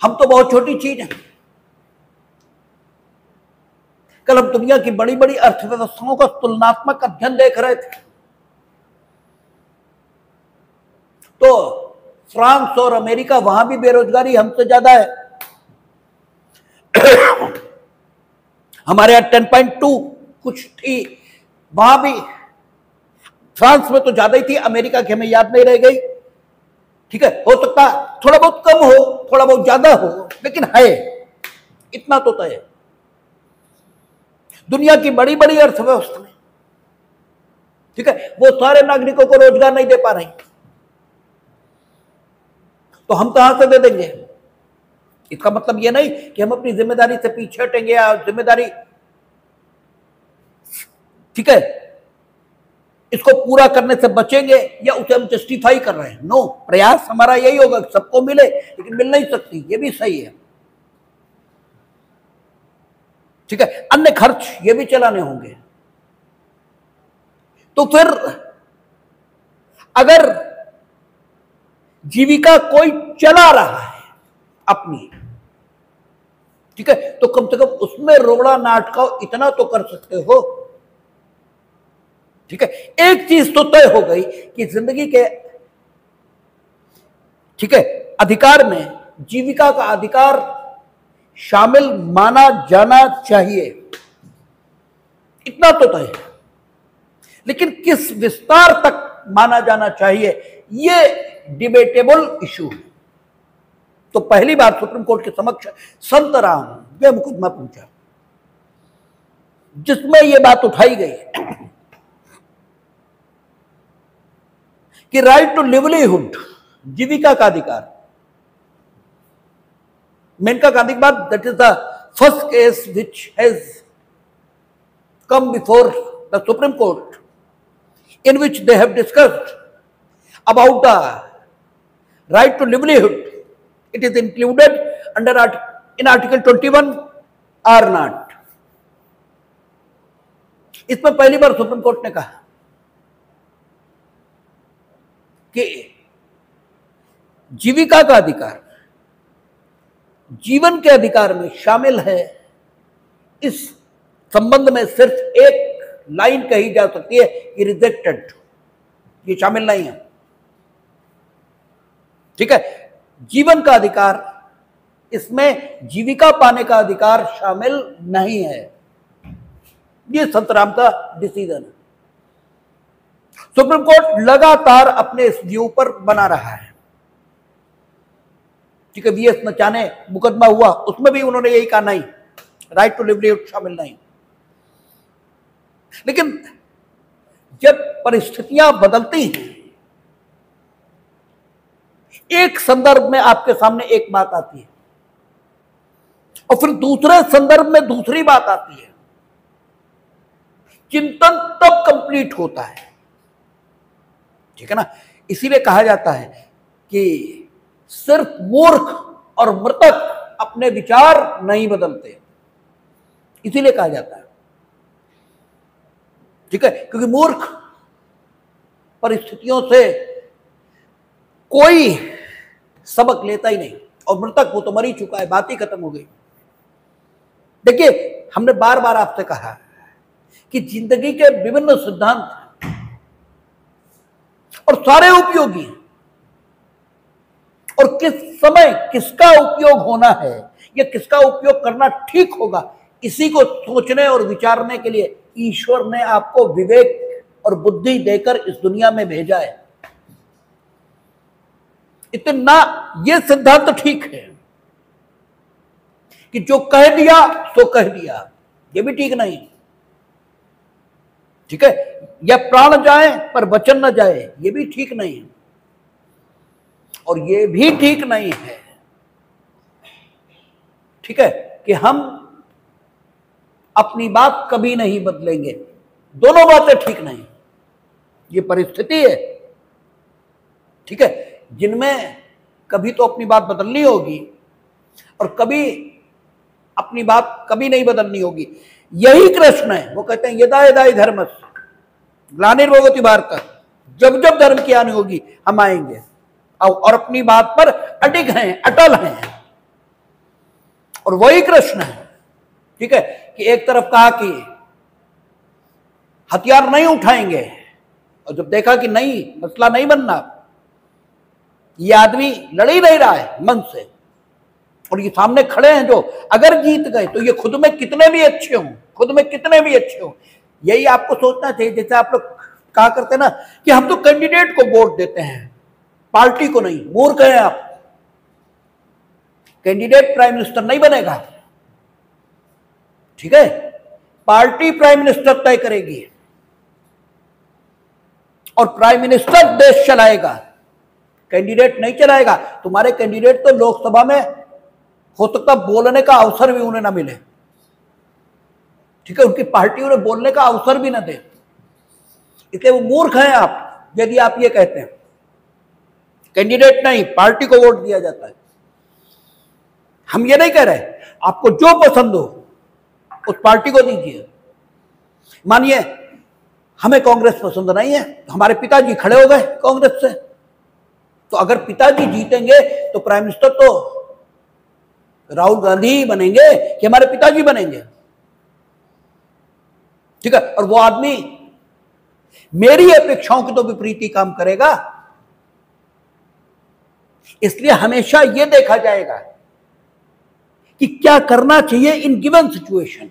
हम तो बहुत छोटी चीज हैं। कल हम दुनिया की बड़ी बड़ी अर्थव्यवस्थाओं का तुलनात्मक अध्ययन देख रहे थे, तो फ्रांस और अमेरिका, वहां भी बेरोजगारी हमसे ज्यादा है। हमारे यहां 10.2 कुछ थी, वहां भी फ्रांस में तो ज्यादा ही थी, अमेरिका की हमें याद नहीं रह गई, ठीक है हो सकता थोड़ा बहुत कम हो, थोड़ा बहुत ज्यादा हो, लेकिन है इतना तो तय है। दुनिया की बड़ी बड़ी अर्थव्यवस्था में, ठीक है वो सारे नागरिकों को रोजगार नहीं दे पा रही, तो हम कहां से दे देंगे? इसका मतलब यह नहीं कि हम अपनी जिम्मेदारी से पीछे हटेंगे या जिम्मेदारी, ठीक है इसको पूरा करने से बचेंगे या उसे हम जस्टिफाई कर रहे हैं। नो, प्रयास हमारा यही होगा कि सबको मिले, लेकिन मिल नहीं सकती, ये भी सही है, ठीक है अन्य खर्च ये भी चलाने होंगे। तो फिर अगर जीविका कोई चला रहा है अपनी, ठीक है तो कम से कम उसमें रोड़ा नाटकाओ इतना तो कर सकते हो, ठीक है एक चीज तो तय हो गई कि जिंदगी के, ठीक है अधिकार में जीविका का अधिकार शामिल माना जाना चाहिए, इतना तो तय है। लेकिन किस विस्तार तक माना जाना चाहिए ये डिबेटेबल इशू है। तो पहली बार सुप्रीम कोर्ट के समक्ष संतराम यह मुकदमा पहुंचा जिसमें यह बात उठाई गई कि राइट टू लिवलीहुड, जीविका का अधिकार, मेनका गांधी के बाद that is the first case which has come before the Supreme Court, in which they have discussed about the right to livelihood. It is included under in Article 21 or not. इसमें पहली बार सुप्रीम कोर्ट ने कहा कि जीविका का अधिकार जीवन के अधिकार में शामिल है। इस संबंध में सिर्फ एक लाइन कही जा सकती है कि रिजेक्टेड, ये शामिल नहीं है। ठीक है, जीवन का अधिकार, इसमें जीविका पाने का अधिकार शामिल नहीं है। ये संतराम का डिसीजन है। सुप्रीम कोर्ट लगातार अपने इस व्यू पर बना रहा है। ठीक है, वीएस नचाने मुकदमा हुआ, उसमें भी उन्होंने यही कहा, नहीं, राइट टू लिवलीहुड शामिल नहीं। लेकिन जब परिस्थितियां बदलती हैं, एक संदर्भ में आपके सामने एक बात आती है और फिर दूसरे संदर्भ में दूसरी बात आती है, चिंतन तब कंप्लीट होता है। ठीक है ना, इसीलिए कहा जाता है कि सिर्फ मूर्ख और मृतक अपने विचार नहीं बदलते, इसीलिए कहा जाता है। ठीक है, क्योंकि मूर्ख परिस्थितियों से कोई सबक लेता ही नहीं, और मृतक वो तो मर ही चुका है, बात ही खत्म हो गई। देखिए, हमने बार बार आपसे कहा कि जिंदगी के विभिन्न सिद्धांत और सारे उपयोगी, और किस समय किसका उपयोग होना है या किसका उपयोग करना ठीक होगा, इसी को सोचने और विचारने के लिए ईश्वर ने आपको विवेक और बुद्धि देकर इस दुनिया में भेजा है। इतना ये सिद्धांत ठीक है कि जो कह दिया सो कह दिया, ये भी ठीक नहीं। ठीक है, या प्राण जाए पर वचन न जाए, ये भी ठीक नहीं है। और ये भी ठीक नहीं है, ठीक है, कि हम अपनी बात कभी नहीं बदलेंगे। दोनों बातें ठीक नहीं, ये परिस्थिति है। ठीक है, जिनमें कभी तो अपनी बात बदलनी होगी और कभी अपनी बात कभी नहीं बदलनी होगी। यही कृष्ण है, वो कहते हैं यदा यदा हि धर्मस्य ग्लानिर्भवति भारत, जब जब धर्म की हानि होगी हम आएंगे, और अपनी बात पर अडिग हैं, अटल हैं। और वही कृष्ण है, ठीक है, कि एक तरफ कहा कि हथियार नहीं उठाएंगे, और जब देखा कि नहीं, मसला नहीं बनना, ये आदमी लड़ ही नहीं रहा है मन से, और ये सामने खड़े हैं जो अगर जीत गए तो ये खुद में कितने भी अच्छे हों, खुद में कितने भी अच्छे हों। यही आपको सोचना चाहिए। जैसे आप लोग कहा करते हैं ना कि हम तो कैंडिडेट को वोट देते हैं, पार्टी को नहीं। मूर्ख हैं आप। कैंडिडेट प्राइम मिनिस्टर नहीं बनेगा, ठीक है, पार्टी प्राइम मिनिस्टर तय करेगी और प्राइम मिनिस्टर देश चलाएगा, कैंडिडेट नहीं चलाएगा। तुम्हारे कैंडिडेट तो लोकसभा में हो सकता बोलने का अवसर भी उन्हें ना मिले, ठीक है, उनकी पार्टी उन्हें बोलने का अवसर भी ना दे। इसलिए वो मूर्ख हैं आप यदि आप ये कहते हैं कैंडिडेट नहीं, पार्टी को वोट दिया जाता है। हम ये नहीं कह रहे, आपको जो पसंद हो उस पार्टी को दीजिए। मानिए हमें कांग्रेस पसंद नहीं है, तो हमारे पिताजी खड़े हो गए कांग्रेस से, तो अगर पिताजी जीतेंगे तो प्राइम मिनिस्टर तो राहुल गांधी ही बनेंगे कि हमारे पिताजी बनेंगे, ठीक है। और वो आदमी मेरी अपेक्षाओं की तो विपरीत ही काम करेगा। इसलिए हमेशा यह देखा जाएगा कि क्या करना चाहिए इन गिवन सिचुएशन,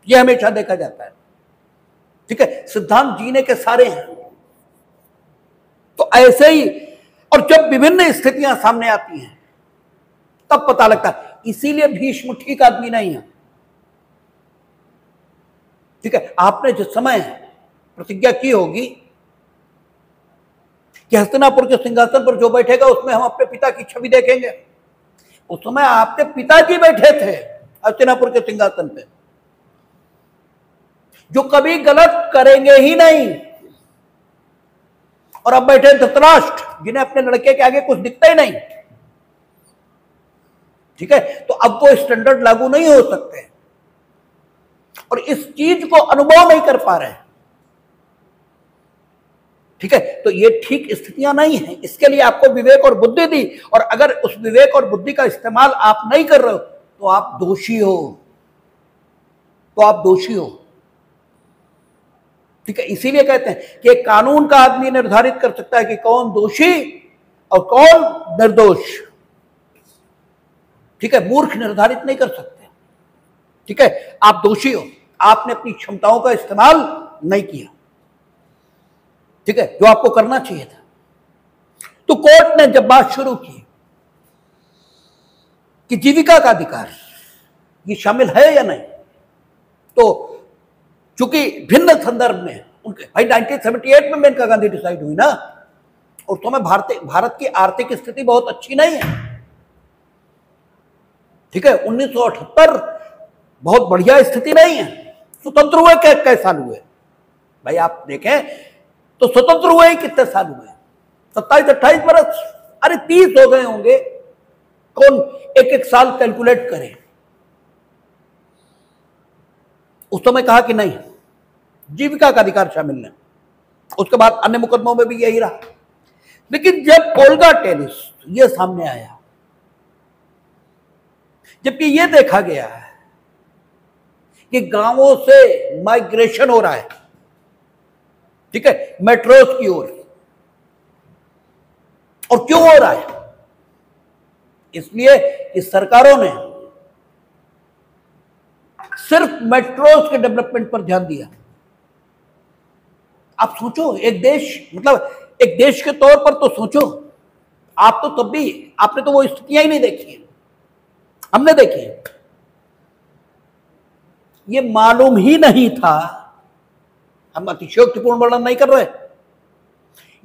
यह हमेशा देखा जाता है, ठीक है। सिद्धांत जीने के सारे हैं, तो ऐसे ही। और जब विभिन्न स्थितियां सामने आती हैं तब पता लगता है। इसीलिए भीष्म ठीक आदमी नहीं है, ठीक है। आपने जिस समय प्रतिज्ञा की होगी कि हस्तिनापुर के सिंहासन पर जो बैठेगा उसमें हम अपने पिता की छवि देखेंगे, उस समय आपके पिताजी बैठे थे हस्तिनापुर के सिंहासन पे। जो कभी गलत करेंगे ही नहीं, और अब बैठे धृतराष्ट्र जिन्हें अपने लड़के के आगे कुछ दिखता ही नहीं। ठीक है, तो अब वो स्टैंडर्ड लागू नहीं हो सकते और इस चीज को अनुभव नहीं कर पा रहे। ठीक है, तो ये ठीक स्थितियां नहीं है। इसके लिए आपको विवेक और बुद्धि दी, और अगर उस विवेक और बुद्धि का इस्तेमाल आप नहीं कर रहे हो तो आप दोषी हो, तो आप दोषी हो। ठीक है, इसीलिए कहते हैं कि कानून का आदमी निर्धारित कर सकता है कि कौन दोषी और कौन निर्दोष। ठीक है, मूर्ख निर्धारित नहीं कर सकते। ठीक है, आप दोषी हो, आपने अपनी क्षमताओं का इस्तेमाल नहीं किया। ठीक है, जो आपको करना चाहिए था। तो कोर्ट ने जब बात शुरू की कि जीविका का अधिकार ये शामिल है या नहीं, तो चूंकि भिन्न संदर्भ में उनके भाई 1978 में मेनका गांधी डिसाइड हुई ना, और तो में भारत की आर्थिक स्थिति बहुत अच्छी नहीं है। ठीक है, 1978 बहुत बढ़िया स्थिति नहीं है। स्वतंत्र हुए कई साल हुए भाई, आप देखें तो स्वतंत्र हुए ही कितने साल हुए, 27-28 बरस, अरे 30 हो गए होंगे। कौन एक एक साल कैलकुलेट करे। उस समय कहा कि नहीं, जीविका का अधिकार शामिल नहीं। उसके बाद अन्य मुकदमों में भी यही रहा। लेकिन जब ओल्गा टेनिस ये सामने आया, जबकि ये देखा गया है कि गांवों से माइग्रेशन हो रहा है, ठीक है, मेट्रोस की ओर, और क्यों हो रहा है? इसलिए कि सरकारों ने सिर्फ मेट्रोस के डेवलपमेंट पर ध्यान दिया। आप सोचो, एक देश, मतलब एक देश के तौर पर तो सोचो। आप तो तब भी, आपने तो वो स्थितियां ही नहीं देखी, हमने देखी। ये मालूम ही नहीं था, हम अतिशयोक्तिपूर्ण वर्णन नहीं कर रहे,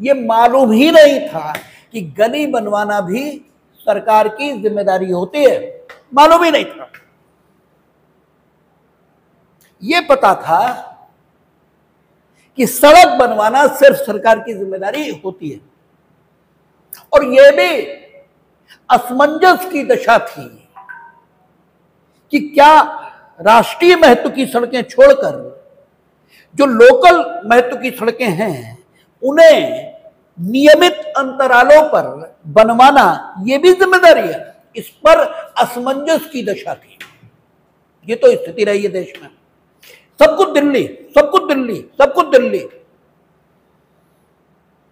ये मालूम ही नहीं था कि गली बनवाना भी सरकार की जिम्मेदारी होती है। मालूम ही नहीं था। ये पता था कि सड़क बनवाना सिर्फ सरकार की जिम्मेदारी होती है, और यह भी असमंजस की दशा थी कि क्या राष्ट्रीय महत्व की सड़कें छोड़कर जो लोकल महत्व की सड़कें हैं उन्हें नियमित अंतरालों पर बनवाना यह भी जिम्मेदारी है। इस पर असमंजस की दशा थी। ये तो स्थिति रही है देश में, सब कुछ दिल्ली, सब कुछ दिल्ली, सब कुछ दिल्ली।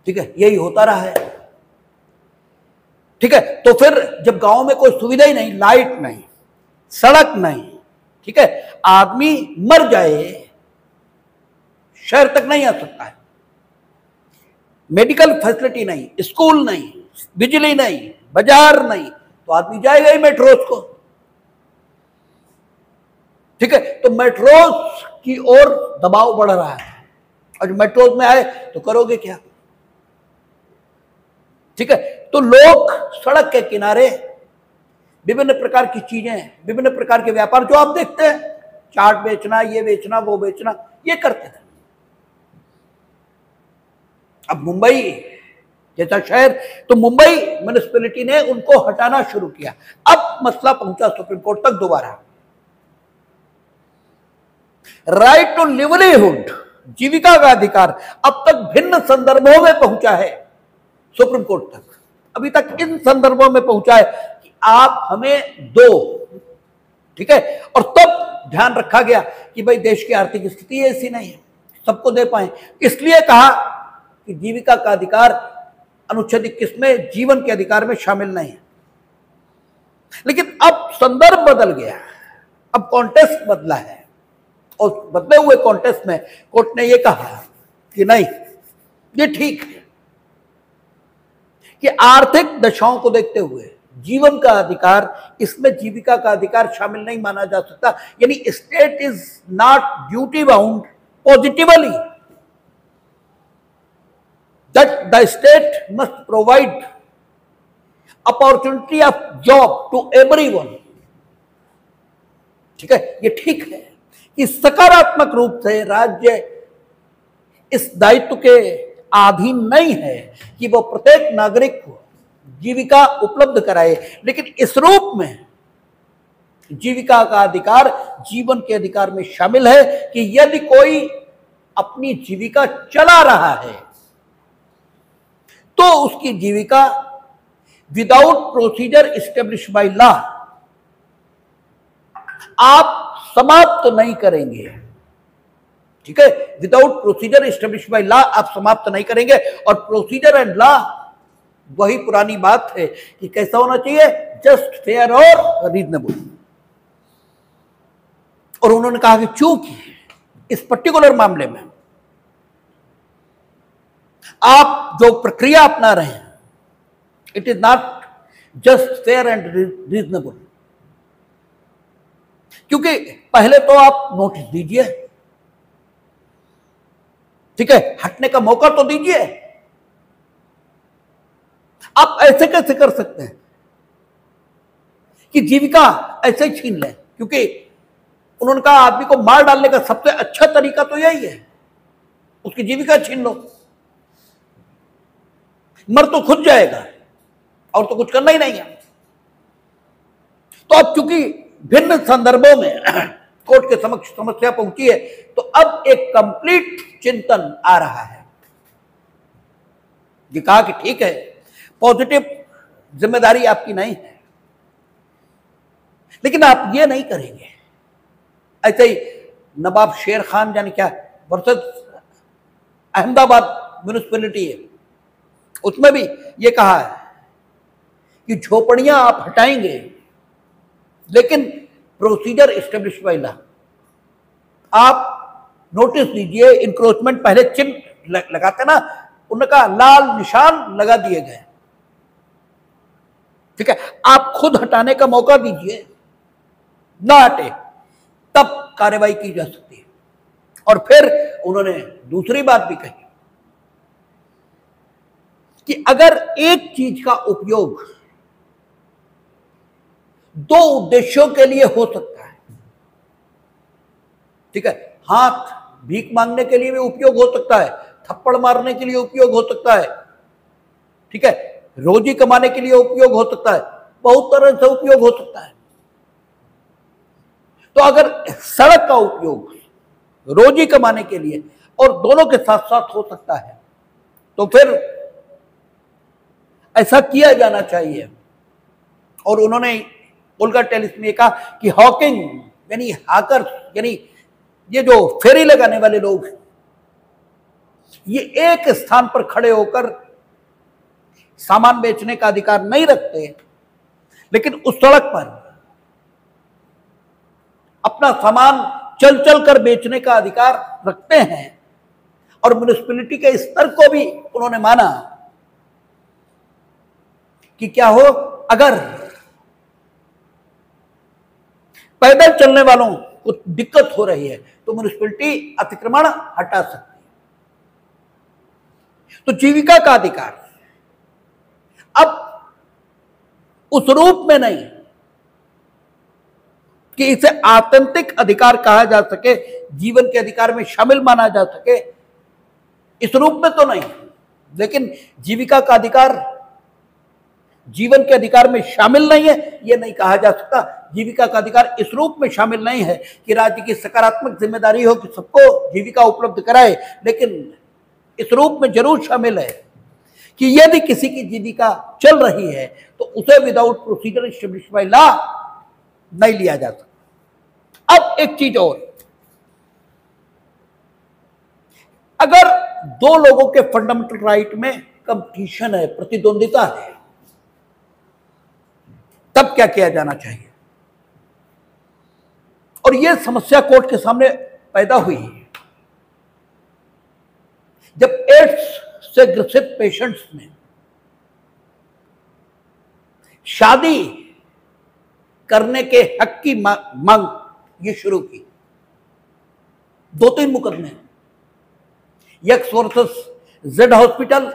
ठीक है, यही होता रहा है। ठीक है, तो फिर जब गांव में कोई सुविधा ही नहीं, लाइट नहीं, सड़क नहीं, ठीक है, आदमी मर जाए शहर तक नहीं आ सकता है, मेडिकल फैसिलिटी नहीं, स्कूल नहीं, बिजली नहीं, बाजार नहीं, तो आदमी जाएगा ही मेट्रोस को। ठीक है, तो मेट्रोस की ओर दबाव बढ़ रहा है, और जो मेट्रोस में आए तो करोगे क्या? ठीक है, तो लोग सड़क के किनारे विभिन्न प्रकार की चीजें, विभिन्न प्रकार के व्यापार जो आप देखते हैं, चाट बेचना, ये बेचना, वो बेचना, ये करते थे। अब मुंबई जैसा शहर, तो मुंबई म्युनिसिपैलिटी ने उनको हटाना शुरू किया। अब मसला पहुंचा सुप्रीम कोर्ट तक दोबारा। राइट टू लिवलीहुड, जीविका का अधिकार, अब तक भिन्न संदर्भों में पहुंचा है सुप्रीम कोर्ट तक। अभी तक इन संदर्भों में पहुंचा है कि आप हमें दो, ठीक है, और तब ध्यान रखा गया कि भाई देश की आर्थिक स्थिति ऐसी नहीं है सबको दे पाए, इसलिए कहा कि जीविका का अधिकार अनुच्छेद 21 में जीवन के अधिकार में शामिल नहीं है। लेकिन अब संदर्भ बदल गया, अब कॉन्टेक्स्ट बदला है, और बदले हुए कॉन्टेक्स्ट में कोर्ट ने यह कहा कि नहीं, ये ठीक है कि आर्थिक दशाओं को देखते हुए जीवन का अधिकार, इसमें जीविका का अधिकार शामिल नहीं माना जा सकता। यानी state is not duty bound positively, that the state must provide opportunity of job to everyone। ठीक है, ये ठीक है कि सकारात्मक रूप से राज्य इस दायित्व के अधीन नहीं है कि वो प्रत्येक नागरिक को जीविका उपलब्ध कराए, लेकिन इस रूप में जीविका का अधिकार जीवन के अधिकार में शामिल है कि यदि कोई अपनी जीविका चला रहा है तो उसकी जीविका without procedure establish by law आप समाप्त नहीं करेंगे। ठीक है, without procedure establish by law आप समाप्त नहीं करेंगे। और प्रोसीजर एंड लॉ वही पुरानी बात है कि कैसा होना चाहिए, जस्ट, फेयर और रीजनेबल। और उन्होंने कहा कि चूंकि इस पर्टिकुलर मामले में आप जो प्रक्रिया अपना रहे हैं, it is not just, fair and reasonable, क्योंकि पहले तो आप नोटिस दीजिए, ठीक है, हटने का मौका तो दीजिए। आप ऐसे कैसे कर सकते हैं कि जीविका ऐसे ही छीन लें? क्योंकि उन्होंने कहा आदमी को मार डालने का सबसे अच्छा तरीका तो यही है, उसकी जीविका छीन लो, मर तो खुद जाएगा और तो कुछ करना ही नहीं है। तो अब चूंकि भिन्न संदर्भों में कोर्ट के समक्ष समस्या पहुंची है, तो अब एक कंप्लीट चिंतन आ रहा है। ये कहा कि ठीक है, पॉजिटिव जिम्मेदारी आपकी नहीं है, लेकिन आप ये नहीं करेंगे। ऐसे ही नवाब शेर खान यानी क्या वर्सेस अहमदाबाद म्यूनिसिपैलिटी है, उसमें भी ये कहा है कि झोपड़ियां आप हटाएंगे लेकिन प्रोसीजर एस्टेब्लिश बाय लॉ। आप नोटिस दीजिए, इंक्रोचमेंट पहले चिन्ह लगाते ना, उनका लाल निशान लगा दिए गए, ठीक है, आप खुद हटाने का मौका दीजिए, ना हटे तब कार्रवाई की जा सकती है। और फिर उन्होंने दूसरी बात भी कही कि अगर एक चीज का उपयोग दो उद्देश्यों के लिए हो सकता है, ठीक है, हाथ भीख मांगने के लिए भी उपयोग हो सकता है, थप्पड़ मारने के लिए उपयोग हो सकता है, ठीक है, रोजी कमाने के लिए उपयोग हो सकता है, बहुत तरह से उपयोग हो सकता है। तो अगर सड़क का उपयोग रोजी कमाने के लिए और दोनों के साथ साथ हो सकता है, तो फिर ऐसा किया जाना चाहिए। और उन्होंने उल्गा टेलिस में कहा कि हॉकिंग यानी हाकर यानी ये जो फेरी लगाने वाले लोग, ये एक स्थान पर खड़े होकर सामान बेचने का अधिकार नहीं रखते, लेकिन उस सड़क पर अपना सामान चल चल कर बेचने का अधिकार रखते हैं। और म्युनिसिपैलिटी के स्तर को भी उन्होंने माना कि क्या हो, अगर पैदल चलने वालों को दिक्कत हो रही है तो म्युनिसिपैलिटी अतिक्रमण हटा सकती है। तो जीविका का अधिकार अब उस रूप में नहीं कि इसे आत्यंतिक अधिकार कहा जा सके, जीवन के अधिकार में शामिल माना जा सके, इस रूप में तो नहीं, लेकिन जीविका का अधिकार जीवन के अधिकार में शामिल नहीं है, यह नहीं कहा जा सकता। जीविका का अधिकार इस रूप में शामिल नहीं है कि राज्य की सकारात्मक जिम्मेदारी हो कि सबको जीविका उपलब्ध कराए, लेकिन इस रूप में जरूर शामिल है कि यदि किसी की जीविका चल रही है तो उसे without procedure establish by law नहीं लिया जा सकता। अब एक चीज और, अगर दो लोगों के फंडामेंटल राइट में कंपटीशन है, प्रतिद्वंदिता है, तब क्या किया जाना चाहिए? और यह समस्या कोर्ट के सामने पैदा हुई जब एड्स से ग्रसित पेशेंट्स ने शादी करने के हक की मांग ये शुरू की। 2-3 मुकदमे, यक्स वर्सेस जेड हॉस्पिटल,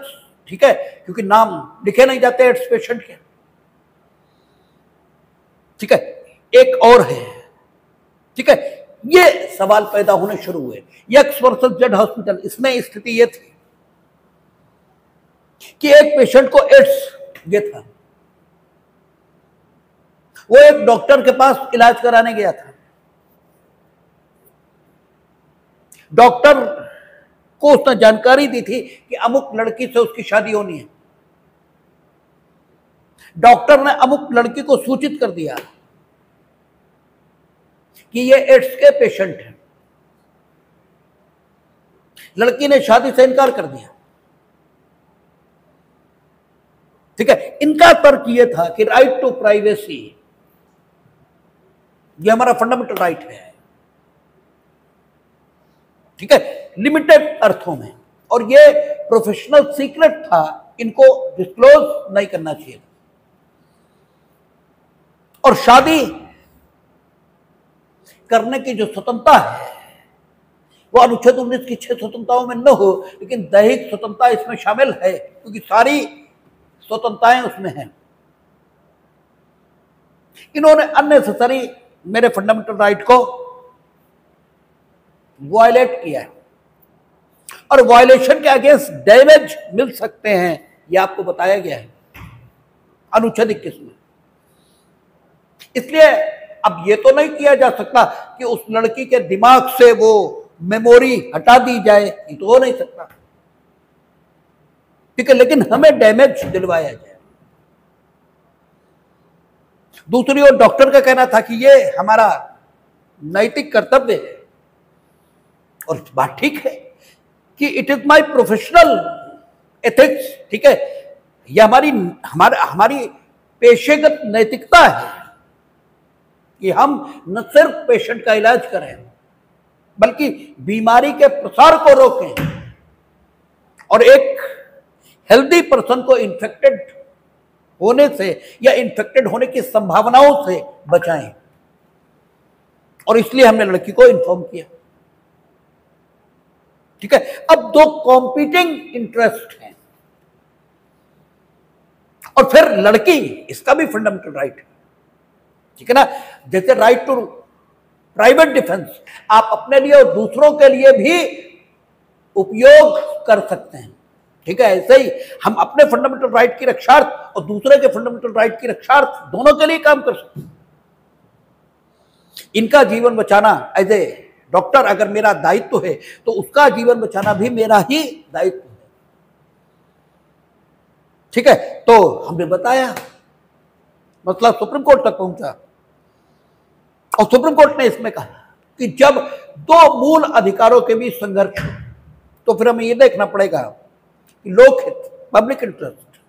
ठीक है, क्योंकि नाम लिखे नहीं जाते एड्स पेशेंट के, ठीक है, एक और है, ठीक है, ये सवाल पैदा होने शुरू हुए। एक्स वर्सेस जेड हॉस्पिटल, इसमें स्थिति ये थी कि एक पेशेंट को एड्स ये था, वो एक डॉक्टर के पास इलाज कराने गया था। डॉक्टर को उसने जानकारी दी थी कि अमुक लड़की से उसकी शादी होनी है। डॉक्टर ने अमुक लड़की को सूचित कर दिया कि ये एड्स के पेशेंट हैं। लड़की ने शादी से इनकार कर दिया। ठीक है, इनका तर्क ये था कि राइट टू प्राइवेसी ये हमारा फंडामेंटल राइट है। ठीक है, लिमिटेड अर्थों में, और ये प्रोफेशनल सीक्रेट था, इनको डिस्क्लोज नहीं करना चाहिए। और शादी करने की जो स्वतंत्रता है वो अनुच्छेद 19 की 6 स्वतंत्रताओं में न हो, लेकिन दैहिक स्वतंत्रता इसमें शामिल है, क्योंकि सारी स्वतंत्रताएं उसमें हैं। इन्होंने अननेसेसरी मेरे फंडामेंटल राइट को वायलेट किया है, और वायलेशन के अगेंस्ट डैमेज मिल सकते हैं, यह आपको बताया गया है अनुच्छेद 21 में। इसलिए अब यह तो नहीं किया जा सकता कि उस लड़की के दिमाग से वो मेमोरी हटा दी जाए, ये तो हो नहीं सकता। ठीक है, लेकिन हमें डैमेज दिलवाया जाए। दूसरी ओर डॉक्टर का कहना था कि ये हमारा नैतिक कर्तव्य है, और बात ठीक है कि it is my professional ethics. ठीक है, यह हमारी पेशेगत नैतिकता है कि हम न सिर्फ पेशेंट का इलाज करें, बल्कि बीमारी के प्रसार को रोकें और एक हेल्दी पर्सन को इन्फेक्टेड होने से या इन्फेक्टेड होने की संभावनाओं से बचाएं। और इसलिए हमने लड़की को इन्फॉर्म किया। ठीक है, अब दो कॉम्पीटिंग इंटरेस्ट हैं, और फिर लड़की, इसका भी फंडामेंटल राइट है। ठीक है ना, जैसे राइट टू प्राइवेट डिफेंस आप अपने लिए और दूसरों के लिए भी उपयोग कर सकते हैं। ठीक है, ऐसे ही हम अपने फंडामेंटल राइट की रक्षार्थ और दूसरे के फंडामेंटल राइट की रक्षार्थ दोनों के लिए काम कर सकते हैं। इनका जीवन बचाना एज ए डॉक्टर अगर मेरा दायित्व है, तो उसका जीवन बचाना भी मेरा ही दायित्व है। ठीक है, तो हमने बताया, मसला सुप्रीम कोर्ट तक पहुंचा, और सुप्रीम कोर्ट ने इसमें कहा कि जब दो मूल अधिकारों के बीच संघर्ष हो, तो फिर हमें यह देखना पड़ेगा कि लोकहित, पब्लिक इंटरेस्ट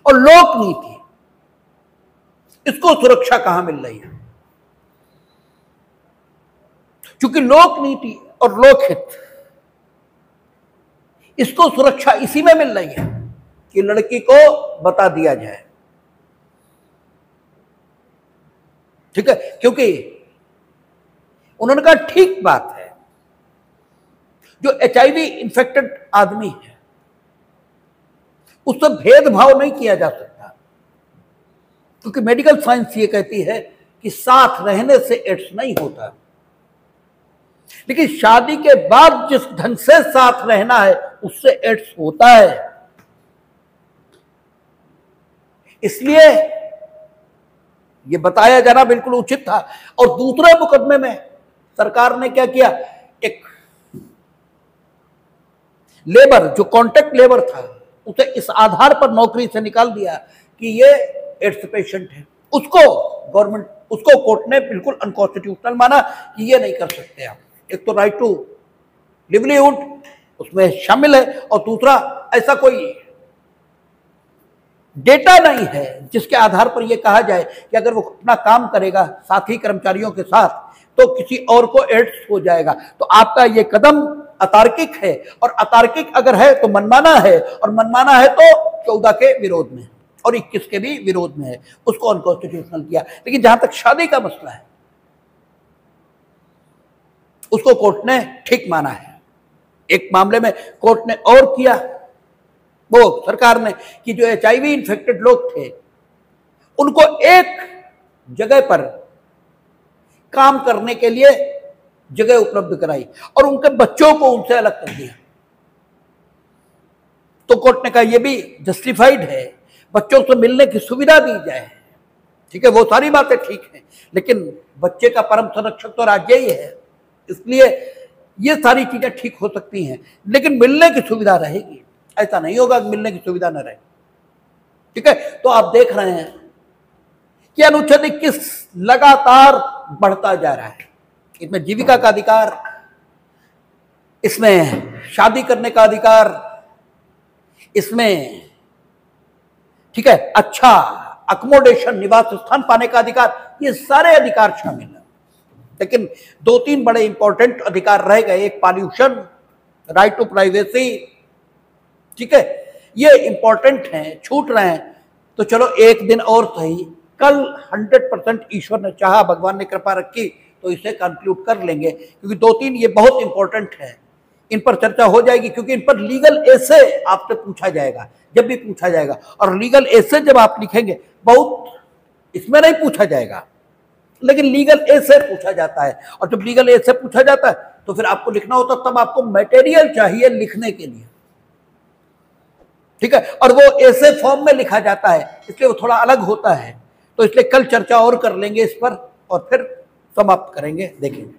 और लोक नीति, इसको सुरक्षा कहां मिल रही है। क्योंकि लोक नीति और लोकहित, इसको सुरक्षा इसी में मिल रही है कि लड़की को बता दिया जाए। ठीक है, क्योंकि उन्होंने कहा ठीक बात है, जो एचआईवी इन्फेक्टेड आदमी है उससे भेदभाव नहीं किया जा सकता, क्योंकि मेडिकल साइंस ये कहती है कि साथ रहने से एड्स नहीं होता, लेकिन शादी के बाद जिस ढंग से साथ रहना है उससे एड्स होता है। इसलिए यह बताया जाना बिल्कुल उचित था। और दूसरे मुकदमे में सरकार ने क्या किया, एक लेबर जो कॉन्ट्रैक्ट लेबर था उसे इस आधार पर नौकरी से निकाल दिया कि ये एड्स पेशेंट है। उसको कोर्ट ने बिल्कुल अनकॉन्स्टिट्यूशनल माना कि ये नहीं कर सकते आप। एक तो राइट टू लिवलीहुड उसमें शामिल है, और दूसरा ऐसा कोई डेटा नहीं है जिसके आधार पर यह कहा जाए कि अगर वो अपना काम करेगा साथी कर्मचारियों के साथ तो किसी और को एड्स हो जाएगा। तो आपका ये कदम अतार्किक है, और अतार्किक अगर है तो मनमाना है, और मनमाना है तो 14 के विरोध में और 21 के भी विरोध में है, उसको अनकॉन्स्टिट्यूशनल किया। लेकिन जहां तक शादी का मसला है उसको कोर्ट ने ठीक माना है। एक मामले में कोर्ट ने और किया, वो सरकार ने, कि जो एचआईवी इन्फेक्टेड लोग थे उनको एक जगह पर काम करने के लिए जगह उपलब्ध कराई और उनके बच्चों को उनसे अलग कर दिया। तो कोर्ट ने कहा यह भी जस्टिफाइड है, बच्चों से मिलने की सुविधा दी जाए, ठीक है, वो सारी बातें ठीक है, लेकिन बच्चे का परम संरक्षक तो राज्य ही है, इसलिए ये सारी चीजें ठीक हो सकती हैं, लेकिन मिलने की सुविधा रहेगी। ऐसा नहीं होगा कि मिलने की सुविधा न रहे, ठीक है। तो आप देख रहे हैं कि अनुच्छेद 21 लगातार बढ़ता जा रहा है। इसमें जीविका का अधिकार, इसमें शादी करने का अधिकार, इसमें ठीक है अच्छा अकोमोडेशन, निवास स्थान पाने का अधिकार, ये सारे अधिकार शामिल हैं। लेकिन 2-3 बड़े इंपॉर्टेंट अधिकार रह गए। एक पॉल्यूशन, राइट टू प्राइवेसी, ठीक है, ये इंपॉर्टेंट हैं, छूट रहे हैं। तो चलो एक दिन और सही, कल 100% ईश्वर ने चाहा, भगवान ने कृपा रखी तो इसे कंक्लूड कर लेंगे, क्योंकि 2-3 ये बहुत इंपॉर्टेंट है, इन पर चर्चा हो जाएगी, क्योंकि इन पर लीगल एसे आपसे पूछा जाएगा जब भी पूछा जाएगा। और लीगल एसे जब आप लिखेंगे, बहुत इसमें नहीं पूछा जाएगा, लेकिन लीगल एसे पूछा जाता है, और जब लीगल एसे पूछा जाता है तो फिर आपको लिखना होता है, तब आपको मटेरियल चाहिए लिखने के लिए, ठीक है, और वो एसे फॉर्म में लिखा जाता है, इसलिए वो थोड़ा अलग होता है। तो इसलिए कल चर्चा और कर लेंगे इस पर और फिर समाप्त करेंगे, देखेंगे।